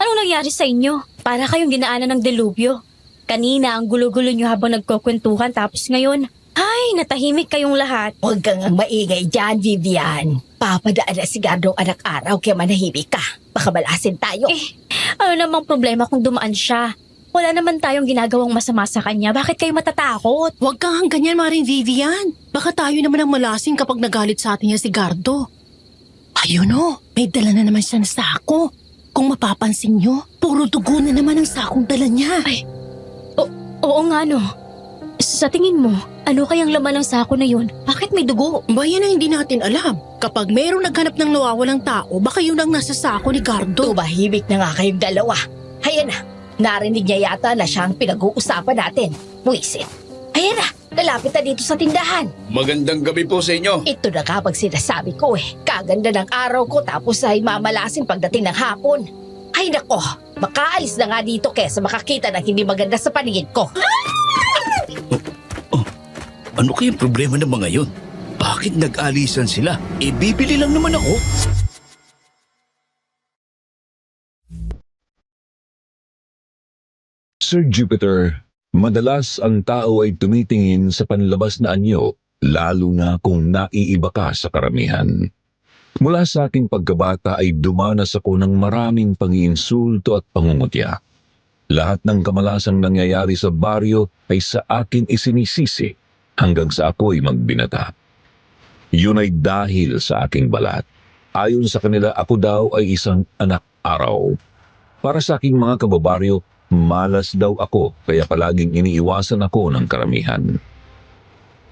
Anong nangyari sa inyo? Para kayong dinaanan ng delubyo. Kanina ang gulo-gulo nyo habang nagkukwentuhan tapos ngayon, ay, natahimik kayong lahat. Huwag kang maingay dyan, Vivian. Papadaan na si Gardong anak araw kaya manahimik ka. Baka malasin tayo. Ano namang problema kung dumaan siya? Wala naman tayong ginagawang masama sa kanya. Bakit kayo matatakot? Huwag kang ganyan, Maring Vivian. Baka tayo naman ang malasing kapag nagalit sa atin niya si Gardo. Ayun o, may dala na naman siya na sako. Kung mapapansin nyo, puro dugo na naman ang sakong dala niya. Ay, oo nga no. Sa tingin mo, ano kayang laman ng sako na yun? Bakit may dugo? Bayan ang hindi natin alam. Kapag mayroong naghanap ng nawawalang tao, baka yun ang nasa sako ni Gardo. Tumahimik na nga kayong dalawa. Hayan na, narinig niya yata na siya ang pinag-uusapan natin. Buisit. Ayan na, lalapit na dito sa tindahan. Magandang gabi po sa inyo. Ito na kapag sinasabi ko kaganda ng araw ko tapos ay mamalasin pagdating ng hapon. Ay nako, makaalis na nga dito kesa makakita ng hindi maganda sa paningin ko. Ano kayang problema ng mga yon? Bakit nag-alisan sila? Bibili lang naman ako. Sir Jupiter, madalas ang tao ay tumitingin sa panlabas na anyo, lalo na kung naiiba ka sa karamihan. Mula sa aking pagkabata ay dumanas ako ng maraming pangiinsulto at pangungutya. Lahat ng kamalasang nangyayari sa baryo ay sa akin isinisisi hanggang sa ako'y magbinata. Yun ay dahil sa aking balat. Ayon sa kanila, ako daw ay isang anak araw. Para sa aking mga kababaryo, malas daw ako kaya palaging iniiwasan ako ng karamihan.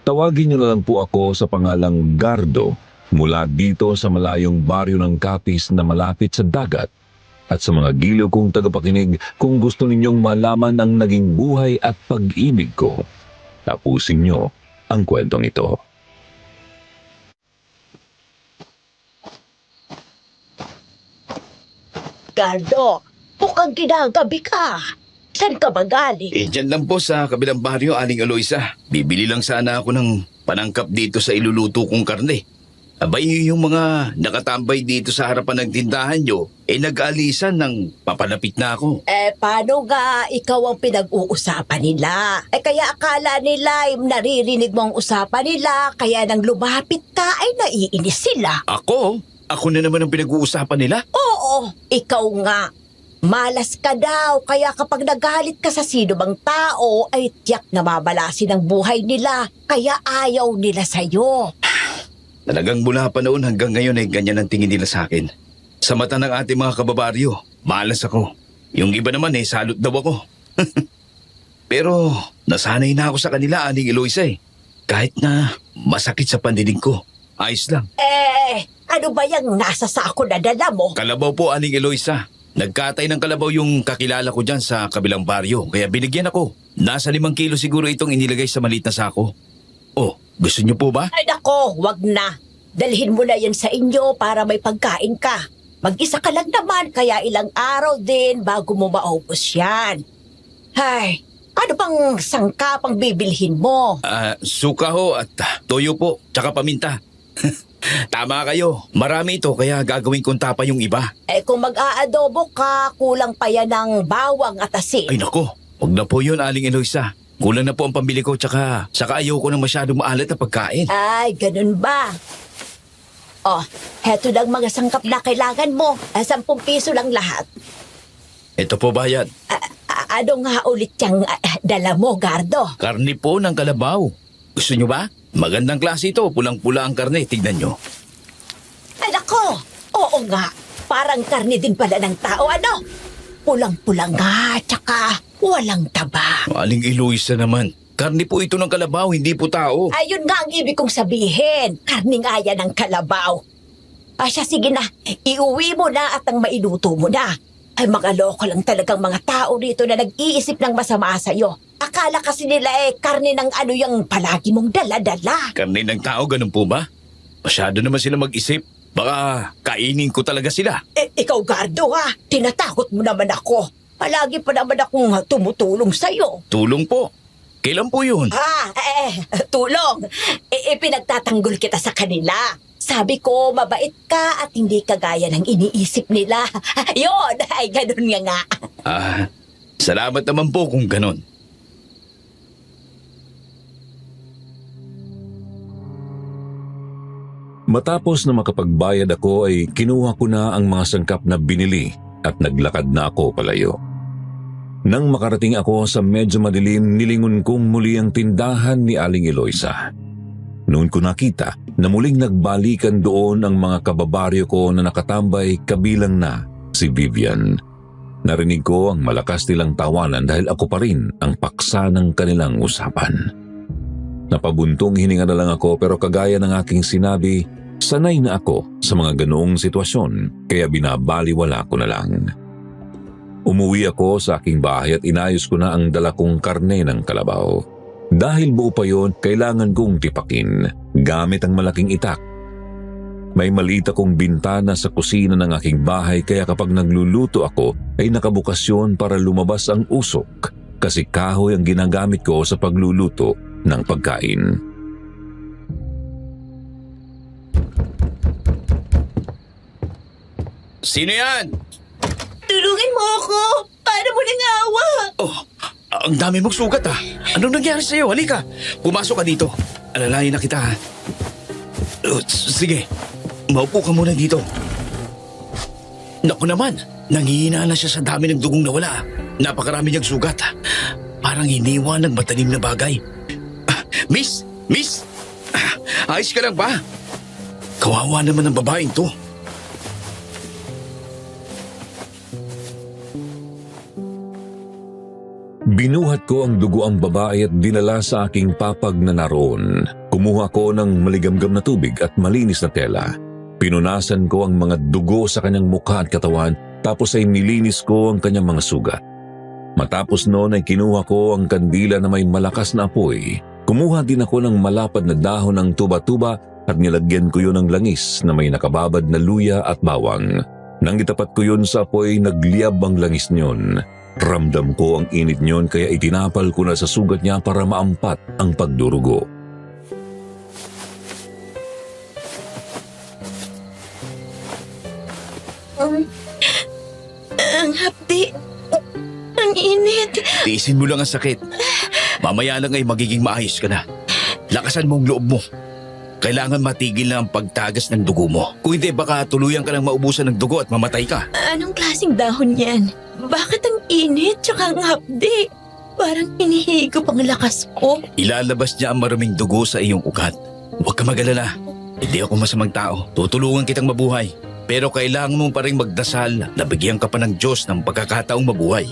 Tawagin niyo na lang po ako sa pangalang Gardo mula dito sa malayong baryo ng Capiz na malapit sa dagat. At sa mga giliw kong tagapakinig, kung gusto ninyong malaman ang naging buhay at pag-ibig ko, tapusin niyo ang kwentong ito. Gardo, mukhang ginagabi ka. Saan ka ba galing? Dyan lang po sa kabilang baryo, Aling Eloisa. Bibili lang sana ako ng panangkap dito sa iluluto kong karne. Abay, yung mga nakatambay dito sa harapan ng tindahan nyo, nag-aalisan ng papalapit na ako. Paano nga ikaw ang pinag-uusapan nila? Kaya akala nila, naririnig mo ang usapan nila, kaya nang lumapit ka ay naiinis sila. Ako? Ako na naman ang pinag-uusapan nila? Oo, ikaw nga. Malas ka daw, kaya kapag nagalit ka sa sino bang tao, ay tiyak na mabalasin ang buhay nila, kaya ayaw nila sa'yo. Talagang mula pa noon hanggang ngayon ay ganyan ang tingin nila sa akin. Sa mata ng ating mga kababaryo, malas ako. Yung iba naman salot daw ako. Pero nasanay na ako sa kanila, Aling Eloisa Kahit na masakit sa pandinig ko, ayos lang. Ano ba yung nasa sako na dala mo? Kalabaw po, Aling Eloisa. Nagkatay ng kalabaw yung kakilala ko dyan sa kabilang baryo, kaya binigyan ako. Nasa 5 kilo siguro itong inilagay sa maliit na sako. Oh, gusto niyo po ba? Ay nako, wag na. Dalhin mo na yan sa inyo para may pagkain ka. Mag-isa ka lang naman, kaya ilang araw din bago mo maubos yan. Ay, ano bang sangkapang bibilhin mo? Suka ho at toyo po, tsaka paminta. Tama kayo, marami ito kaya gagawin kong tapa yung iba. Kung mag-aadobo ka, kulang pa yan ng bawang at asin. Ay nako, wag na po yun, Aling Eloisa. Kulang na po ang pambili ko tsaka ayaw ko ng masyadong maalat na pagkain. Ay, ganun ba? Oh, heto lang mga sangkap na kailangan mo. 10 piso lang lahat. Ito po bayad. Ano nga ulit yung dala mo, Gardo? Karne po ng kalabaw. Gusto nyo ba? Magandang klase ito. Pulang-pula ang karne. Tignan nyo. Ay, nako! Oo nga. Parang karne din pala ng tao, ano? Pulang-pula nga, tsaka walang taba. Aling Eloisa naman. Karne po ito ng kalabaw, hindi po tao. Ayun nga ang ibig kong sabihin. Karne nga yan ng kalabaw. Siya, sige na. Iuwi mo na at ang mainuto mo na. Ay, mga loko lang talagang mga tao rito na nag-iisip ng masama sa'yo. Akala kasi nila karne ng ano yung palagi mong dala-dala. Karne ng tao, ganun po ba? Masyado naman sila mag-isip. Baka kainin ko talaga sila. Ikaw, Gardo, ha? Tinatakot mo naman ako. Palagi pa naman akong tumutulong sa'yo. Tulong po. Kailan po yun? Tulong. Pinagtatanggol kita sa kanila. Sabi ko, mabait ka at hindi kagaya ng iniisip nila. Yun, ay ganun nga. Salamat naman po kung ganon. Matapos na makapagbayad ako ay kinuha ko na ang mga sangkap na binili at naglakad na ako palayo. Nang makarating ako sa medyo madilim, nilingon kong muli ang tindahan ni Aling Eloisa. Noon ko nakita na muling nagbalikan doon ang mga kababaryo ko na nakatambay kabilang na si Vivian. Narinig ko ang malakas nilang tawanan dahil ako pa rin ang paksa ng kanilang usapan. Napabuntong hininga na lang ako pero kagaya ng aking sinabi, sanay na ako sa mga ganoong sitwasyon kaya binabaliwala ko na lang. Umuwi ako sa aking bahay at inayos ko na ang dala kong karne ng kalabaw. Dahil buo pa yon, kailangan kong tipakin gamit ang malaking itak. May maliit akong bintana sa kusina ng aking bahay kaya kapag nagluluto ako ay nakabukas yun para lumabas ang usok kasi kahoy ang ginagamit ko sa pagluluto ng pagkain. Sino yan? Tulungan mo ako! Paano mo nangawa? Oh, ang dami mong sugat Anong nangyari sa'yo? Halika, pumasok ka dito. Alalayan na kita Sige, maupo ka muna dito. Naku naman, nanghihina na siya sa dami ng dugong nawala. Napakarami niyang sugat. Parang hiniwa ng matalim na bagay. Miss! Ayos ka lang ba? Kawawa naman ang babaeng to. Binuhat ko ang dugo ang babae at dinala sa aking papag na naroon. Kumuha ko ng maligamgam na tubig at malinis na tela. Pinunasan ko ang mga dugo sa kanyang mukha at katawan tapos ay nilinis ko ang kanyang mga sugat. Matapos noon ay kinuha ko ang kandila na may malakas na apoy. Kumuha din ako ng malapad na dahon ng tuba-tuba at nilagyan ko yun ng langis na may nakababad na luya at bawang. Nang itapat ko yun sa apoy, nagliyab ang langis niyon. Ramdam ko ang init niyon kaya itinapal ko na sa sugat niya para maampat ang pagdurugo. Ang hapdi. Ang init. Tiisin mo lang ang sakit. Mamaya lang ay magiging maayos ka na. Lakasan mo ang loob mo. Kailangan matigil na ang pagtagas ng dugo mo. Kung hindi, baka tuluyan ka ng maubusan ng dugo at mamatay ka. Anong klaseng dahon yan? Bakit ang init tsaka ang hapdi? Parang hinihigop ang lakas ko. Ilalabas niya ang maraming dugo sa iyong ugat. Huwag ka mag-alala. Hindi ako masamang tao. Tutulungan kitang mabuhay. Pero kailangan mo pa rin magdasal na bigyan ka pa ng Diyos ng pagkakataong mabuhay.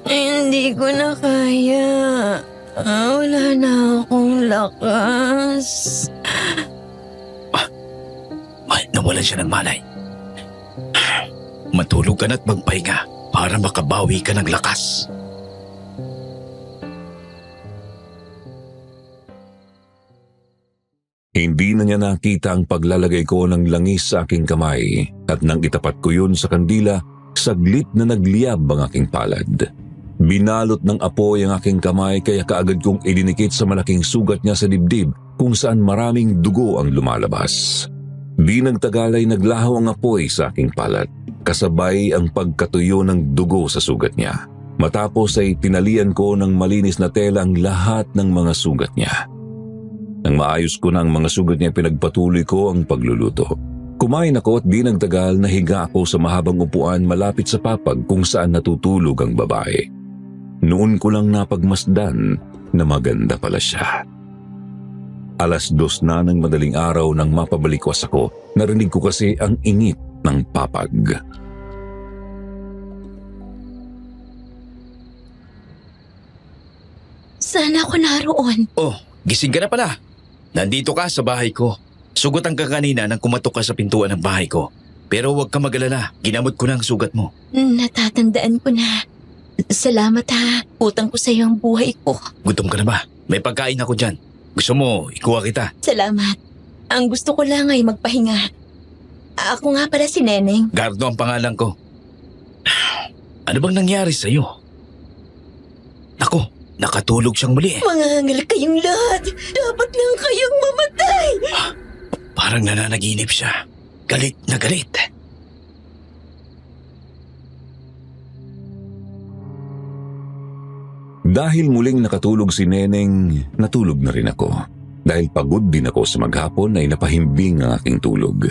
Hindi ko na kaya. Wala na akong lakas. Nawalan siya ng malay. Matulog ka na't magpahinga para makabawi ka ng lakas. Hindi na niya nakita ang paglalagay ko ng langis sa aking kamay at nang itapat ko yun sa kandila, saglit na nagliyab ang aking palad. Binalot ng apoy ang aking kamay kaya kaagad kong idinikit sa malaking sugat niya sa dibdib kung saan maraming dugo ang lumalabas. Di nagtagal ay naglaho ang apoy sa aking palad, kasabay ang pagkatuyo ng dugo sa sugat niya. Matapos ay tinalian ko ng malinis na tela ang lahat ng mga sugat niya. Nang maayos ko na ang mga sugat niya, pinagpatuloy ko ang pagluluto. Kumain ako at di nagtagal nahiga ako sa mahabang upuan malapit sa papag kung saan natutulog ang babae. Noon ko lang napagmasdan na maganda pala siya. 2:00 na ng madaling araw nang mapabalikwas ako, narinig ko kasi ang init ng papag. Sana ako naroon. Oh, gising ka na pala. Nandito ka sa bahay ko. Sugutan ka kanina nang kumatok ka sa pintuan ng bahay ko. Pero huwag ka mag-alala, ginamot ko na ang sugat mo. Natatandaan ko na. Salamat ha. Utang ko sa iyo ang buhay ko. Gutom ka na ba? May pagkain ako dyan. Gusto mo, ikuha kita. Salamat. Ang gusto ko lang ay magpahinga. Ako nga pala si Neneng. Gardo ang pangalan ko. Ano bang nangyari sa'yo? Naku, nakatulog siyang muli. Mangangal kayong lahat. Dapat lang kayong mamatay. Parang nananaginip siya. Galit na galit. Dahil muling nakatulog si Neneng, natulog na rin ako. Dahil pagod din ako sa maghapon ay napahimbing ang aking tulog.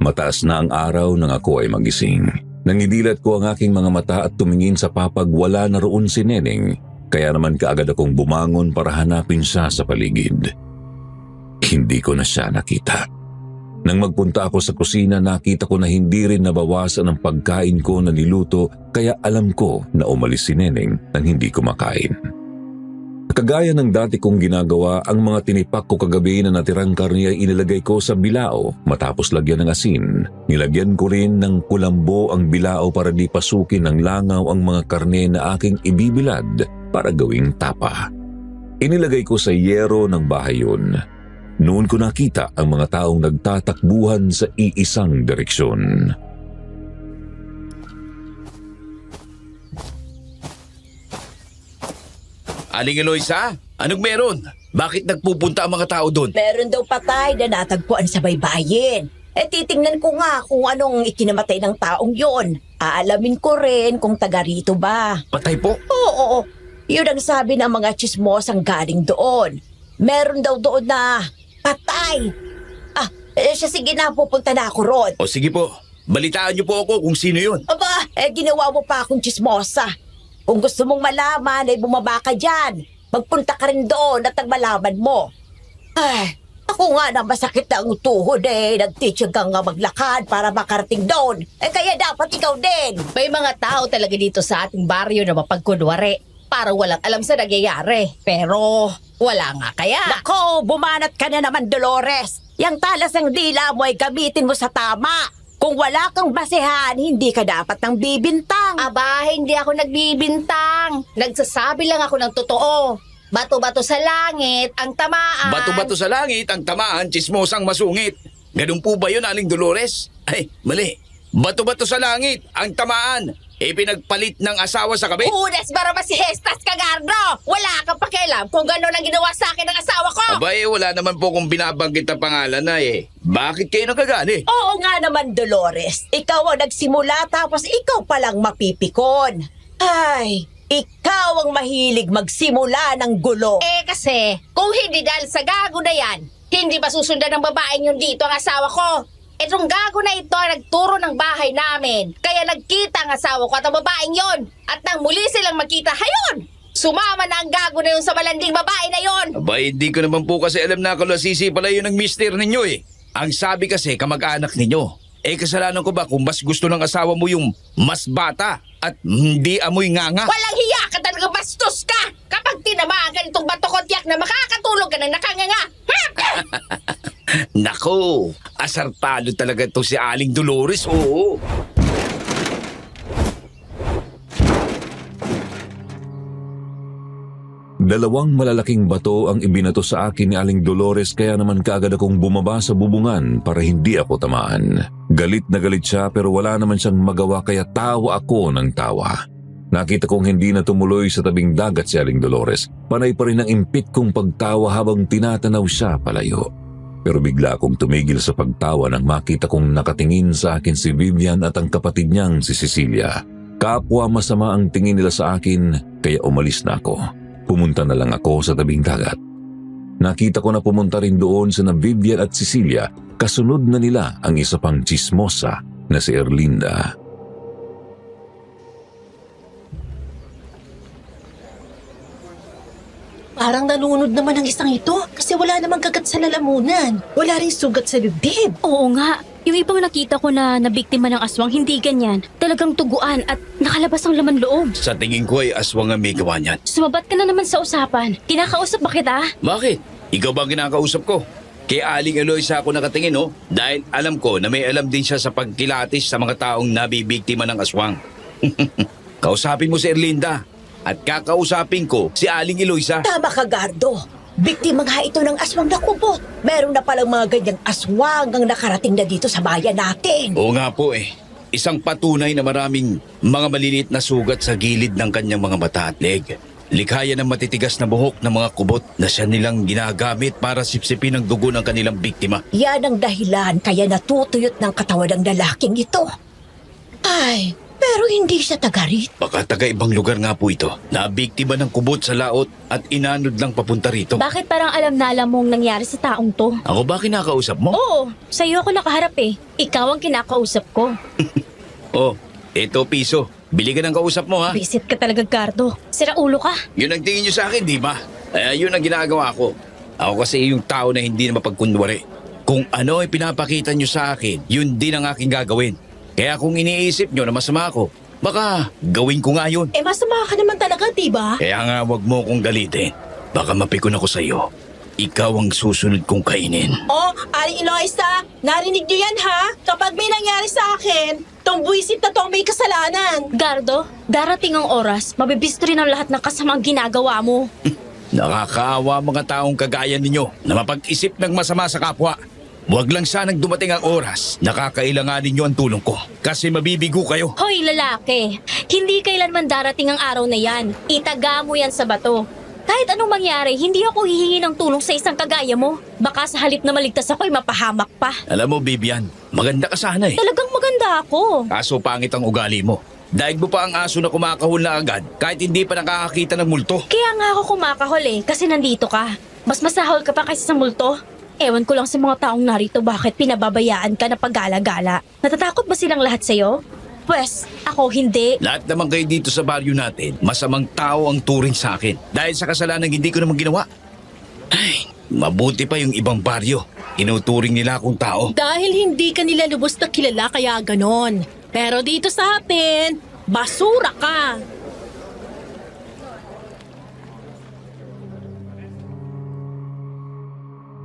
Mataas na ang araw nang ako ay magising. Nangidilat ko ang aking mga mata at tumingin sa papag wala na roon si Neneng, kaya naman kaagad akong bumangon para hanapin siya sa paligid. Hindi ko na siya nakita. Nang magpunta ako sa kusina, nakita ko na hindi rin nabawasan ang pagkain ko na niluto, kaya alam ko na umalis si Neneng nang hindi kumakain. Kagaya ng dati kong ginagawa, ang mga tinipak ko kagabi na natirang karne ay inilagay ko sa bilao matapos lagyan ng asin. Nilagyan ko rin ng kulambo ang bilao para di pasukin ng langaw ang mga karne na aking ibibilad para gawing tapa. Inilagay ko sa yero ng bahay yun. Noon ko nakita ang mga taong nagtatakbuhan sa iisang direksyon. Aling Eloisa, anong meron? Bakit nagpupunta ang mga tao doon? Meron daw patay na natagpuan sa baybayin. Titingnan ko nga kung anong ikinamatay ng taong yon. Aalamin ko rin kung taga rito ba. Patay po? Oo. Yun ang sabi ng mga chismosang galing doon. Meron daw doon na patay. Siya sige na, pupunta na ako ron. O sige po, balitaan niyo po ako kung sino yun. Aba, ginawa mo pa akong chismosa. Kung gusto mong malaman, ay bumaba ka dyan. Magpunta ka rin doon at malaman mo. Ako nga na masakit na ang tuhod nagtityagang nga maglakad para makarating doon. Kaya dapat ikaw din. May mga tao talaga dito sa ating baryo na mapagkunwari. Parang walang alam sa nangyayari. Pero wala nga kaya. Nako, bumanat ka na naman, Dolores. Yang talas ng dila mo ay gamitin mo sa tama. Kung wala kang basehan, hindi ka dapat nang bibintang. Aba, hindi ako nagbibintang. Nagsasabi lang ako ng totoo. Bato-bato sa langit ang tamaan. Bato-bato sa langit, ang tamaan, chismosang masungit. Ganun po ba yun, Aling Dolores? Ay, mali. Bato-bato sa langit, ang tamaan. Pinagpalit ng asawa sa kabit. Hudas barabas si Hestas Cagardo! Wala kang pakialam kung gano'n ang ginawa sa akin ng asawa ko! Aba wala naman po kung binabanggit ang pangalan na Bakit kayo nagkagani? Oo nga naman, Dolores. Ikaw ang nagsimula tapos ikaw palang mapipikon. Ay, ikaw ang mahilig magsimula ng gulo. Kasi, kung hindi dahil sa gago na yan, hindi ba susundan ng babaeng yun dito ang asawa ko? Itong gago na ito ang nagturo ng bahay namin. Kaya nagkita ang asawa ko at ang babaeng yon. At nang muli silang magkita, hayon! Sumama na ang gago na yun sa malanding babae na yon. Aba, hindi ko naman po kasi alam na kalasisi pala yun ang mister ninyo Ang sabi kasi kamag-anak ninyo. Kasalanan ko ba kung mas gusto ng asawa mo yung mas bata at hindi amoy nganga? Walang hiya ka talaga, bastos ka! Kapag tinamaan ka nitong bato-kotyak na makakatulog ka ng nakanganga. Nako, asartado talaga to si Aling Dolores, oo. Dalawang malalaking bato ang ibinato sa akin ni Aling Dolores, kaya naman kaagad akong bumaba sa bubungan para hindi ako tamaan. Galit na galit siya pero wala naman siyang magawa, kaya tawa ako ng tawa. Nakita kong hindi na tumuloy sa tabing dagat si Aling Dolores. Panay pa rin ang impit kong pagtawa habang tinatanaw siya palayo. Pero bigla akong tumigil sa pagtawa nang makita kong nakatingin sa akin si Vivian at ang kapatid niyang si Cecilia. Kapwa masama ang tingin nila sa akin, kaya umalis na ako. Pumunta na lang ako sa tabing dagat. Nakita ko na pumunta rin doon sina Vivian at Cecilia, kasunod na nila ang isa pang chismosa na si Erlinda. Parang nalunod naman ang isang ito kasi wala namang kagat sa lalamunan. Wala rin sugat sa dibdib. Oo nga. Yung ibang nakita ko na nabiktima ng aswang, hindi ganyan. Talagang tuguan at nakalabas ang laman loob. Sa tingin ko ay aswang ang may gawa niyan. Sumabat ka na naman sa usapan. Kinakausap ba kita? Bakit? Ikaw ba ang kinakausap ko? Kay Aling Eloisa ako nakatingin, dahil alam ko na may alam din siya sa pagkilatis sa mga taong nabibiktima ng aswang. Kausapin mo si Erlinda at kakausapin ko si Aling Eloisa. Tama ka, Gardo. Biktima nga ito ng aswang na kubot. Meron na palang mga ganyang aswang ang nakarating na dito sa bayan natin. Oo nga po Isang patunay na maraming mga maliliit na sugat sa gilid ng kanyang mga mata at leg. Likha yan ng matitigas na buhok ng mga kubot na siya nilang ginagamit para sipsipin ang dugo ng kanilang biktima. Yan ang dahilan kaya natutuyot ng katawan ng lalaking ito. Ay, pero hindi siya taga rito. Baka taga ibang lugar nga po ito. Nabiktima ng kubot sa laot at inanod lang papunta rito. Bakit parang alam na alam mong nangyari sa taong to? Ako ba kinakausap mo? Oo, sa'yo ako nakaharap eh. Ikaw ang kinakausap ko. Oh, eto piso. Bili ka ng kausap mo ha. Visit ka talaga, Gardo. Sira ulo ka. Yun ang tingin nyo sa akin, di ba? Yun ang ginagawa ko. Ako kasi yung tao na hindi na mapagkunwari. Kung ano ay pinapakita nyo sa akin, yun din ang aking gagawin. Kaya kung iniisip nyo na masama ako, baka gawin ko nga yun. Eh masama ka naman talaga, diba? Kaya nga wag mo akong galitin. Baka mapikon ako sa'yo. Ikaw ang susunod kong kainin. Oh, Aling Eloisa, narinig niyo yan ha? Kapag may nangyari sa akin, tong buwisit na tong may kasalanan. Gardo, darating ang oras, mabibisto rin ang lahat ng kasamang ginagawa mo. Nakakaawa mga taong kagaya ninyo na mapag-isip ng masama sa kapwa. Huwag lang sanang dumating ang oras. Nakakailanganin nyo ang tulong ko. Kasi mabibigo kayo. Hoy, lalaki, hindi kailanman darating ang araw na yan. Itaga mo yan sa bato. Kahit anong mangyari, hindi ako hihingi ng tulong sa isang kagaya mo. Baka sa halip na maligtas ako ay mapahamak pa. Alam mo, Bibian, maganda ka sana eh. Talagang maganda ako. Kaso pangit ang ugali mo. Daig mo pa ang aso na kumakahol na agad kahit hindi pa nakakakita ng multo. Kaya nga ako kumakahol eh, kasi nandito ka. Mas masahol ka pa kaysa sa multo. Ewan ko lang sa mga taong narito bakit pinababayaan ka na paggala-gala. Natatakot ba silang lahat sa'yo? Pwes, ako hindi. Lahat naman kayo dito sa baryo natin, masamang tao ang turing sa akin. Dahil sa kasalanan hindi ko naman ginawa. Ay, mabuti pa yung ibang baryo. Tinuturing nila akong tao. Dahil hindi ka nila lubos na kilala kaya ganon. Pero dito sa atin, basura ka.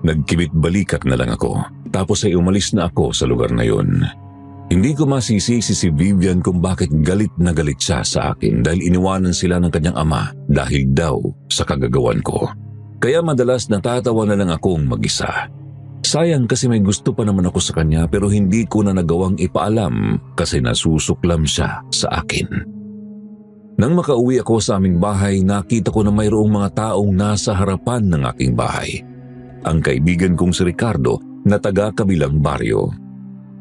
Nagkibit balikat na lang ako, tapos ay umalis na ako sa lugar na yun. Hindi ko masisisi si Vivian kung bakit galit na galit siya sa akin dahil iniwanan sila ng kanyang ama dahil daw sa kagagawan ko. Kaya madalas natatawa na lang akong mag-isa. Sayang kasi may gusto pa naman ako sa kanya pero hindi ko na nagawang ipaalam kasi nasusuklam siya sa akin. Nang makauwi ako sa aming bahay, nakita ko na mayroong mga taong nasa harapan ng aking bahay. Ang kaibigan kong si Ricardo na taga-kabilang baryo.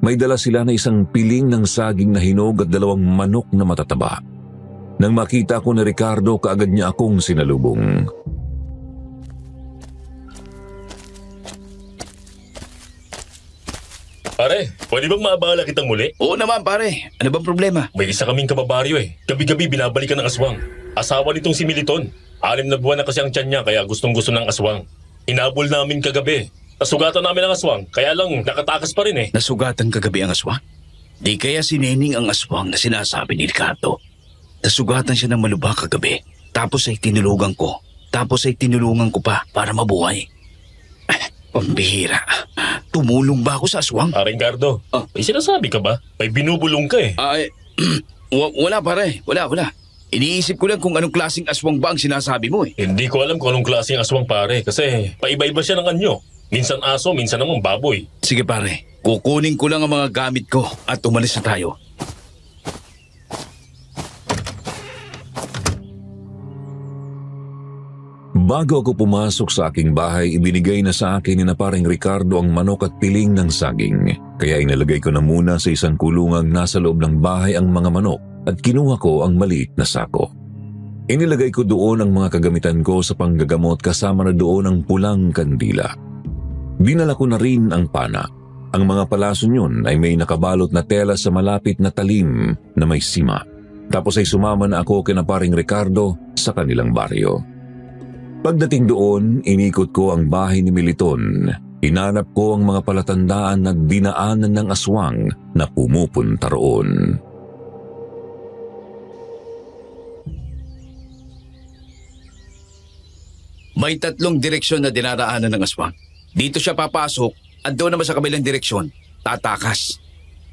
May dala sila na isang piling ng saging na hinog at 2 manok na matataba. Nang makita ko ni Ricardo, kaagad niya akong sinalubong. Pare, pwede bang maabala kitang muli? Oo naman pare, ano bang problema? May isa kaming kababaryo eh. Gabi-gabi binabalikan ng aswang. Asawa nitong si Militon. 6 na buwan na kasi ang tiyan niya kaya gustong-gusto ng aswang. Inabol namin kagabi. Nasugatan namin ang aswang, kaya lang nakatakas pa rin eh. Nasugatan kagabi ang aswang? Di kaya si Nening ang aswang na sinasabi ni Ricardo. Nasugatan siya ng malubha kagabi. Tapos ay tinulungan ko. Tapos ay tinulungan ko pa para mabuhay. Pambihira. Tumulong ba ako sa aswang? Paring Gardo, may sinasabi ka ba? May binubulong ka eh. Ay, wala pare. Wala. Iniisip ko lang kung anong klaseng aswang ba ang sinasabi mo eh. Hindi ko alam kung anong klaseng aswang pare kasi paiba-iba siya ng anyo. Minsan aso, minsan naman baboy. Sige pare, kukunin ko lang ang mga gamit ko at umalis na tayo. Bago ako pumasok sa aking bahay, ibinigay na sa akin ni na paring Ricardo ang manok at piling ng saging. Kaya inalagay ko na muna sa isang kulungang nasa loob ng bahay ang mga manok at kinuha ko ang maliit na sako. Inilagay ko doon ang mga kagamitan ko sa panggagamot kasama na doon ang pulang kandila. Dinala ko na rin ang pana. Ang mga palason yun ay may nakabalot na tela sa malapit na talim na may sima. Tapos ay sumama na ako kina paring Ricardo sa kanilang baryo. Pagdating doon, inikot ko ang bahay ni Militon. Hinanap ko ang mga palatandaan na dinaanan ng aswang na pumupunta roon. May 3 direksyon na dinaraanan ng aswang. Dito siya papasok at doon naman sa kabilang direksyon, tatakas.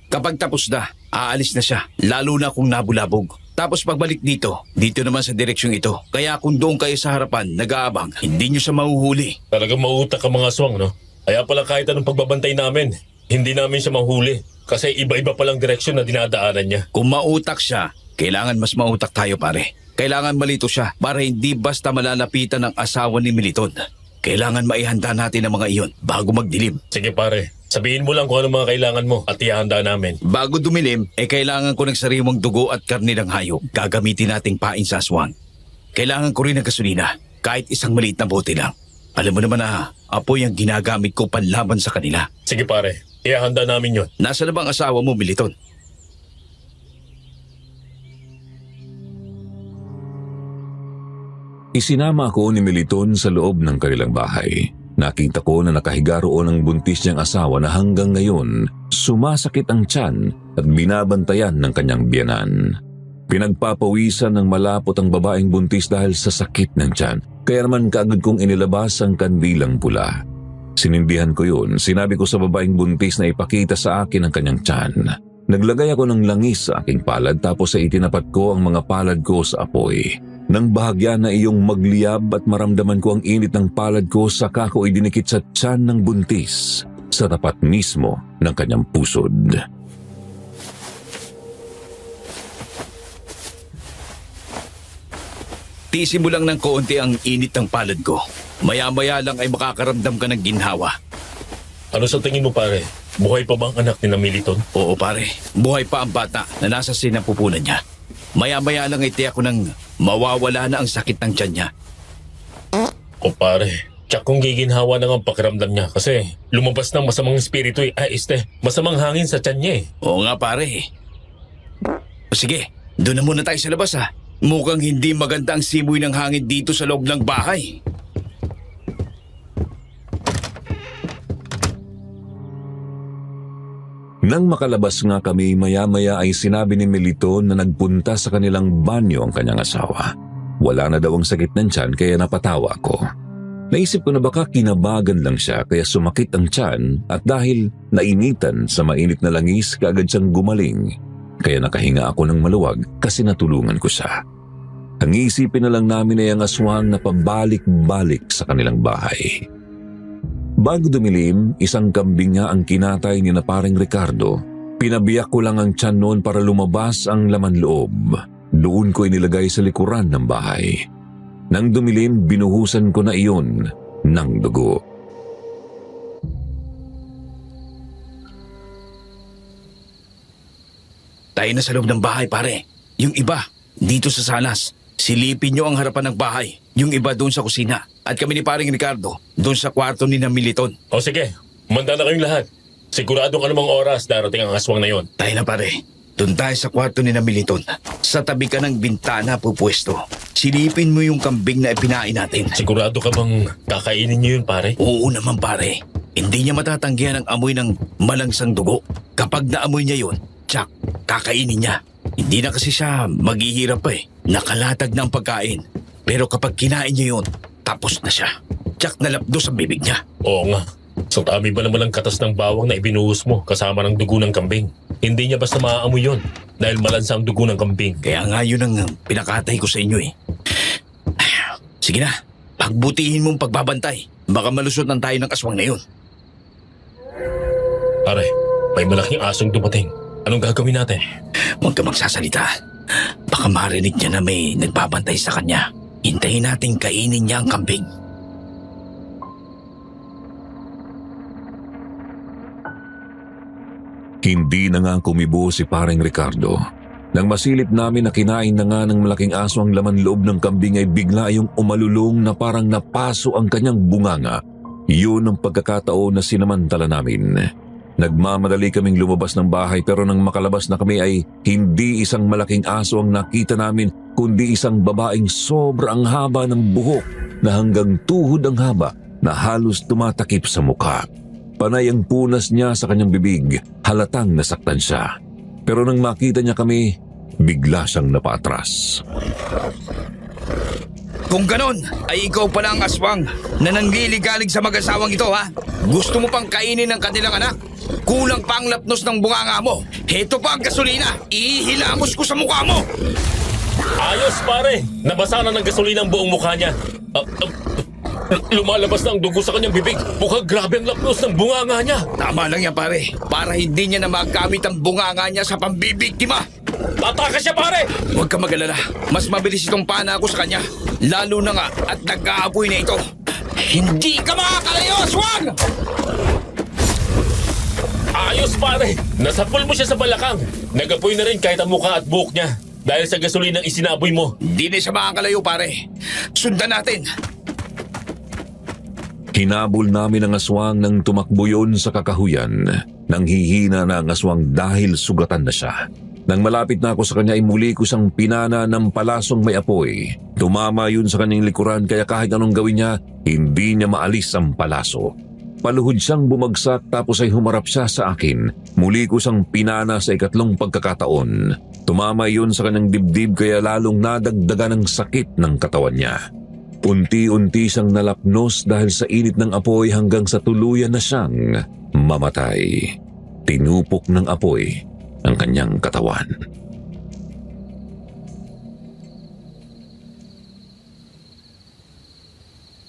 Kapag tapos na, aalis na siya, lalo na kung nabulabog. Tapos pagbalik dito naman sa direksyong ito. Kaya kung doon kayo sa harapan, nag-aabang, hindi nyo siya mahuhuli. Talagang mautak ang mga aswang, no? Kaya pala kahit anong pagbabantay namin, hindi namin siya mahuli. Kasi iba-iba palang direksyon na dinadaanan niya. Kung mautak siya, kailangan mas mautak tayo pare. Kailangan malito siya para hindi basta malalapitan ng asawa ni Militon. Kailangan maihanda natin ang mga iyon bago magdilim. Sige pare, sabihin mo lang kung ano mga kailangan mo at ihanda namin. Bago dumilim, kailangan ko ng sariwang dugo at karne ng hayop. Gagamitin nating pain sa aswang. Kailangan ko rin ng gasolina, kahit isang maliit na bote lang. Alam mo naman na apoy ang ginagamit ko panlaban sa kanila. Sige pare, ihanda namin yon. Nasa na bang asawa mo, Militon? Isinama ako ni Militon sa loob ng kanilang bahay. Nakita ko na nakahiga roon ang buntis niyang asawa na hanggang ngayon sumasakit ang tiyan at binabantayan ng kanyang biyanan. Pinagpapawisan ng malapot ang babaeng buntis dahil sa sakit ng tiyan, kaya naman kaagad kong inilabas ang kandilang pula. Sinindihan ko yun, sinabi ko sa babaeng buntis na ipakita sa akin ang kanyang tiyan. Naglagay ako ng langis sa aking palad tapos ay itinapat ko ang mga palad ko sa apoy. Nang bahagya na iyong magliyab at maramdaman ko ang init ng palad ko, saka ko idinikit sa tiyan ng buntis sa tapat mismo ng kanyang pusod. Tiisin mo lang ng konti ang init ng palad ko. Maya-maya lang ay makakaramdam ka ng ginhawa. Ano sa tingin mo pare? Buhay pa ba ang anak ni na Militon? Oo pare, buhay pa ang bata na nasa sinapupunan niya. Maya-maya lang ay tiyak ko nang mawawala na ang sakit ng tiyan niya. O pare, tsak kung giginhawa na ang pakiramdam niya kasi lumabas ng masamang espiritu masamang hangin sa tiyan niya eh. Oo nga pare. O sige, doon na muna tayo sa labas ha. Mukhang hindi maganda ang simoy ng hangin dito sa loob ng bahay. Nang makalabas nga kami, maya-maya ay sinabi ni Militon na nagpunta sa kanilang banyo ang kanyang asawa. Wala na daw ang sakit ng tiyan kaya napatawa ko. Naisip ko na baka kinabagan lang siya kaya sumakit ang tiyan at dahil nainitan sa mainit na langis kaagad siyang gumaling. Kaya nakahinga ako ng maluwag kasi natulungan ko siya. Ang isipin na lang namin ay ang aswang na pabalik-balik sa kanilang bahay. Bago dumilim, isang kambing nga ang kinatay ni na paring Ricardo. Pinabiyak ko lang ang tiyan noon para lumabas ang laman loob. Doon ko inilagay sa likuran ng bahay. Nang dumilim, binuhusan ko na iyon ng dugo. Tayo na sa loob ng bahay pare. Yung iba, dito sa salas. Silipin niyo ang harapan ng bahay. Yung iba doon sa kusina. At kami ni paring Ricardo, doon sa kwarto ni na Militon. O sige, manda na kayong lahat. Siguradong anumang oras darating ang aswang na yon. Tayo na pare. Doon tayo sa kwarto ni na Militon. Sa tabi ka ng bintana pupwesto. Silipin mo yung kambing na ipinain natin. Sigurado ka bang kakainin niyo yun pare? Oo naman pare. Hindi niya matatanggihan ang amoy ng malangsang dugo. Kapag naamoy niya yun, tsak, kakainin niya. Hindi na kasi siya maghihirap pa eh. Nakalatag na ang pagkain. Pero kapag kinain niya yun, tapos na siya. Tsak na lapdos ang bibig niya. Oo nga. So dami ba naman ang katas ng bawang na ibinuhos mo kasama ng dugo ng kambing? Hindi niya basta maaamoy yun dahil malansa ang dugo ng kambing. Kaya nga yun ang pinakatay ko sa inyo eh. Sige na, pagbutihin mong pagbabantay. Baka malusot ng tayo ng aswang na yun. Pare, may malaking asong dumating. Anong gagawin natin? Huwag ka magsasalita. Baka marinig niya na may nagbabantay sa kanya. Hintayin natin kainin niya ang kambing. Hindi na nga kumibo si paring Ricardo. Nang masilip namin na kinain na nga ng malaking aso ang laman loob ng kambing ay bigla yung umalulong na parang napaso ang kanyang bunganga. Yun ang pagkakataon na sinamantala namin. Nagmamadali kaming lumabas ng bahay pero nang makalabas na kami ay hindi isang malaking aso ang nakita namin kundi isang babaeng sobrang haba ng buhok na hanggang tuhod ang haba na halos tumatakip sa mukha. Panay ang punas niya sa kanyang bibig, halatang nasaktan siya. Pero nang makita niya kami, bigla siyang napatras. Kung ganon, ay ikaw pala ang aswang na nangliligalig sa mag-asawang ito ha? Gusto mo pang kainin ng kanilang anak? Kulang pa ang lapnos ng bunganga mo. Heto pa ang gasolina. Ihilamos ko sa mukha mo. Ayos pare! Nabasa na ng gasolina ang buong mukha niya. Lumalabas na ang dugo sa kanyang bibig. Mukhang grabe ang lapnos ng bunganga niya. Tama lang yan pare. Para hindi niya na magamit ang bunganga niya sa pambibiktima. Tatakas siya, pare! Huwag ka mag-alala. Mas mabilis itong pana ako sa kanya. Lalo na nga at nag-aapoy na ito. Hindi ka makakalayo, aswang! Ayos, pare! Nasapol mo siya sa balakang. Nagapoy na rin kahit ang mukha at buhok niya. Dahil sa gasolinang isinaboy mo. Hindi na siya makakalayo, pare. Sundan natin. Hinabol namin ang aswang nang tumakbo yun sa kakahuyan. Nang hihina na ang aswang dahil sugatan na siya. Nang malapit na ako sa kanya ay muli ko siyang pinana ng palasong may apoy. Tumama yun sa kanyang likuran kaya kahit anong gawin niya, hindi niya maalis ang palaso. Paluhod siyang bumagsak tapos ay humarap siya sa akin. Muli ko siyang pinana sa ikatlong pagkakataon. Tumama yun sa kanyang dibdib kaya lalong nadagdagan ng sakit ng katawan niya. Unti-unti siyang nalapnos dahil sa init ng apoy hanggang sa tuluyan na siyang mamatay. Tinupok ng apoy ang kanyang katawan.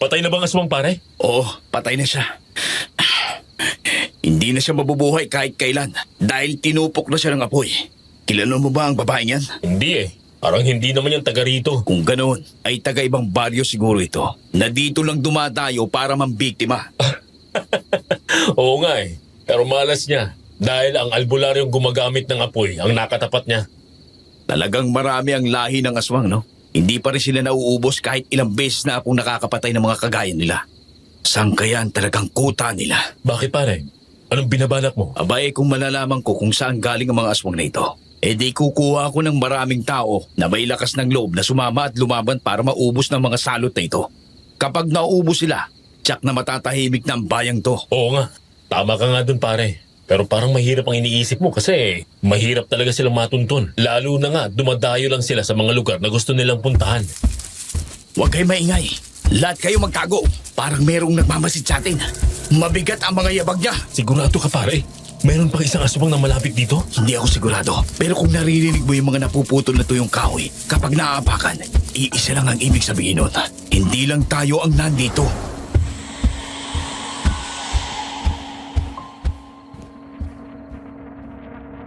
Patay na bang aswang, pare? Oo, patay na siya. Hindi na siya mabubuhay kahit kailan dahil tinupok na siya ng apoy. Kilala mo ba ang babaeng yan? Hindi eh. Parang hindi naman yan taga rito. Kung ganoon, ay taga-ibang baryo siguro ito na dito lang dumadayo para mambiktima. Oo nga eh. Pero malas niya. Dahil ang albularyong gumagamit ng apoy ang nakatapat niya. Talagang marami ang lahi ng aswang, no? Hindi pa rin sila nauubos kahit ilang beses na akong nakakapatay ng mga kagaya nila. Saan kaya ang talagang kuta nila? Bakit, pare? Anong binabalak mo? Abay kung malalaman ko kung saan galing ang mga aswang na ito, di kukuha ako ng maraming tao na may lakas ng loob na sumama at lumaban para maubos ng mga salot na ito. Kapag naubos sila, tiyak na matatahimik na ang bayang to. Oo nga. Tama ka nga dun, pare. Pero parang mahirap ang iniisip mo kasi mahirap talaga silang matuntun. Lalo na nga, dumadayo lang sila sa mga lugar na gusto nilang puntahan. Huwag kayo maingay. Lahat kayo magtago. Parang merong nagmamasid sa atin. Mabigat ang mga yabag niya. Sigurado ka, pare? Meron pang isang aswang na malapit dito? Hindi ako sigurado. Pero kung naririnig mo yung mga napuputol na tuyong kahoy, kapag naaapakan, iisa lang ang ibig sabihin nun. Hindi lang tayo ang nandito.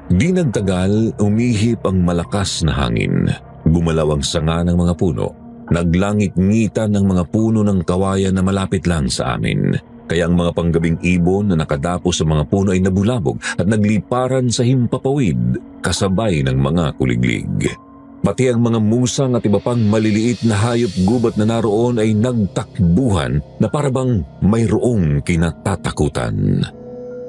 Di nagtagal, umihip ang malakas na hangin. Gumalaw ang sanga ng mga puno. Naglangit-ngitan ng mga puno ng kawayan na malapit lang sa amin. Kaya ang mga panggabing ibon na nakadapo sa mga puno ay nabulabog at nagliparan sa himpapawid kasabay ng mga kuliglig. Pati ang mga musang at iba pang maliliit na hayop gubat na naroon ay nagtakbuhan na parabang mayroong kinatatakutan.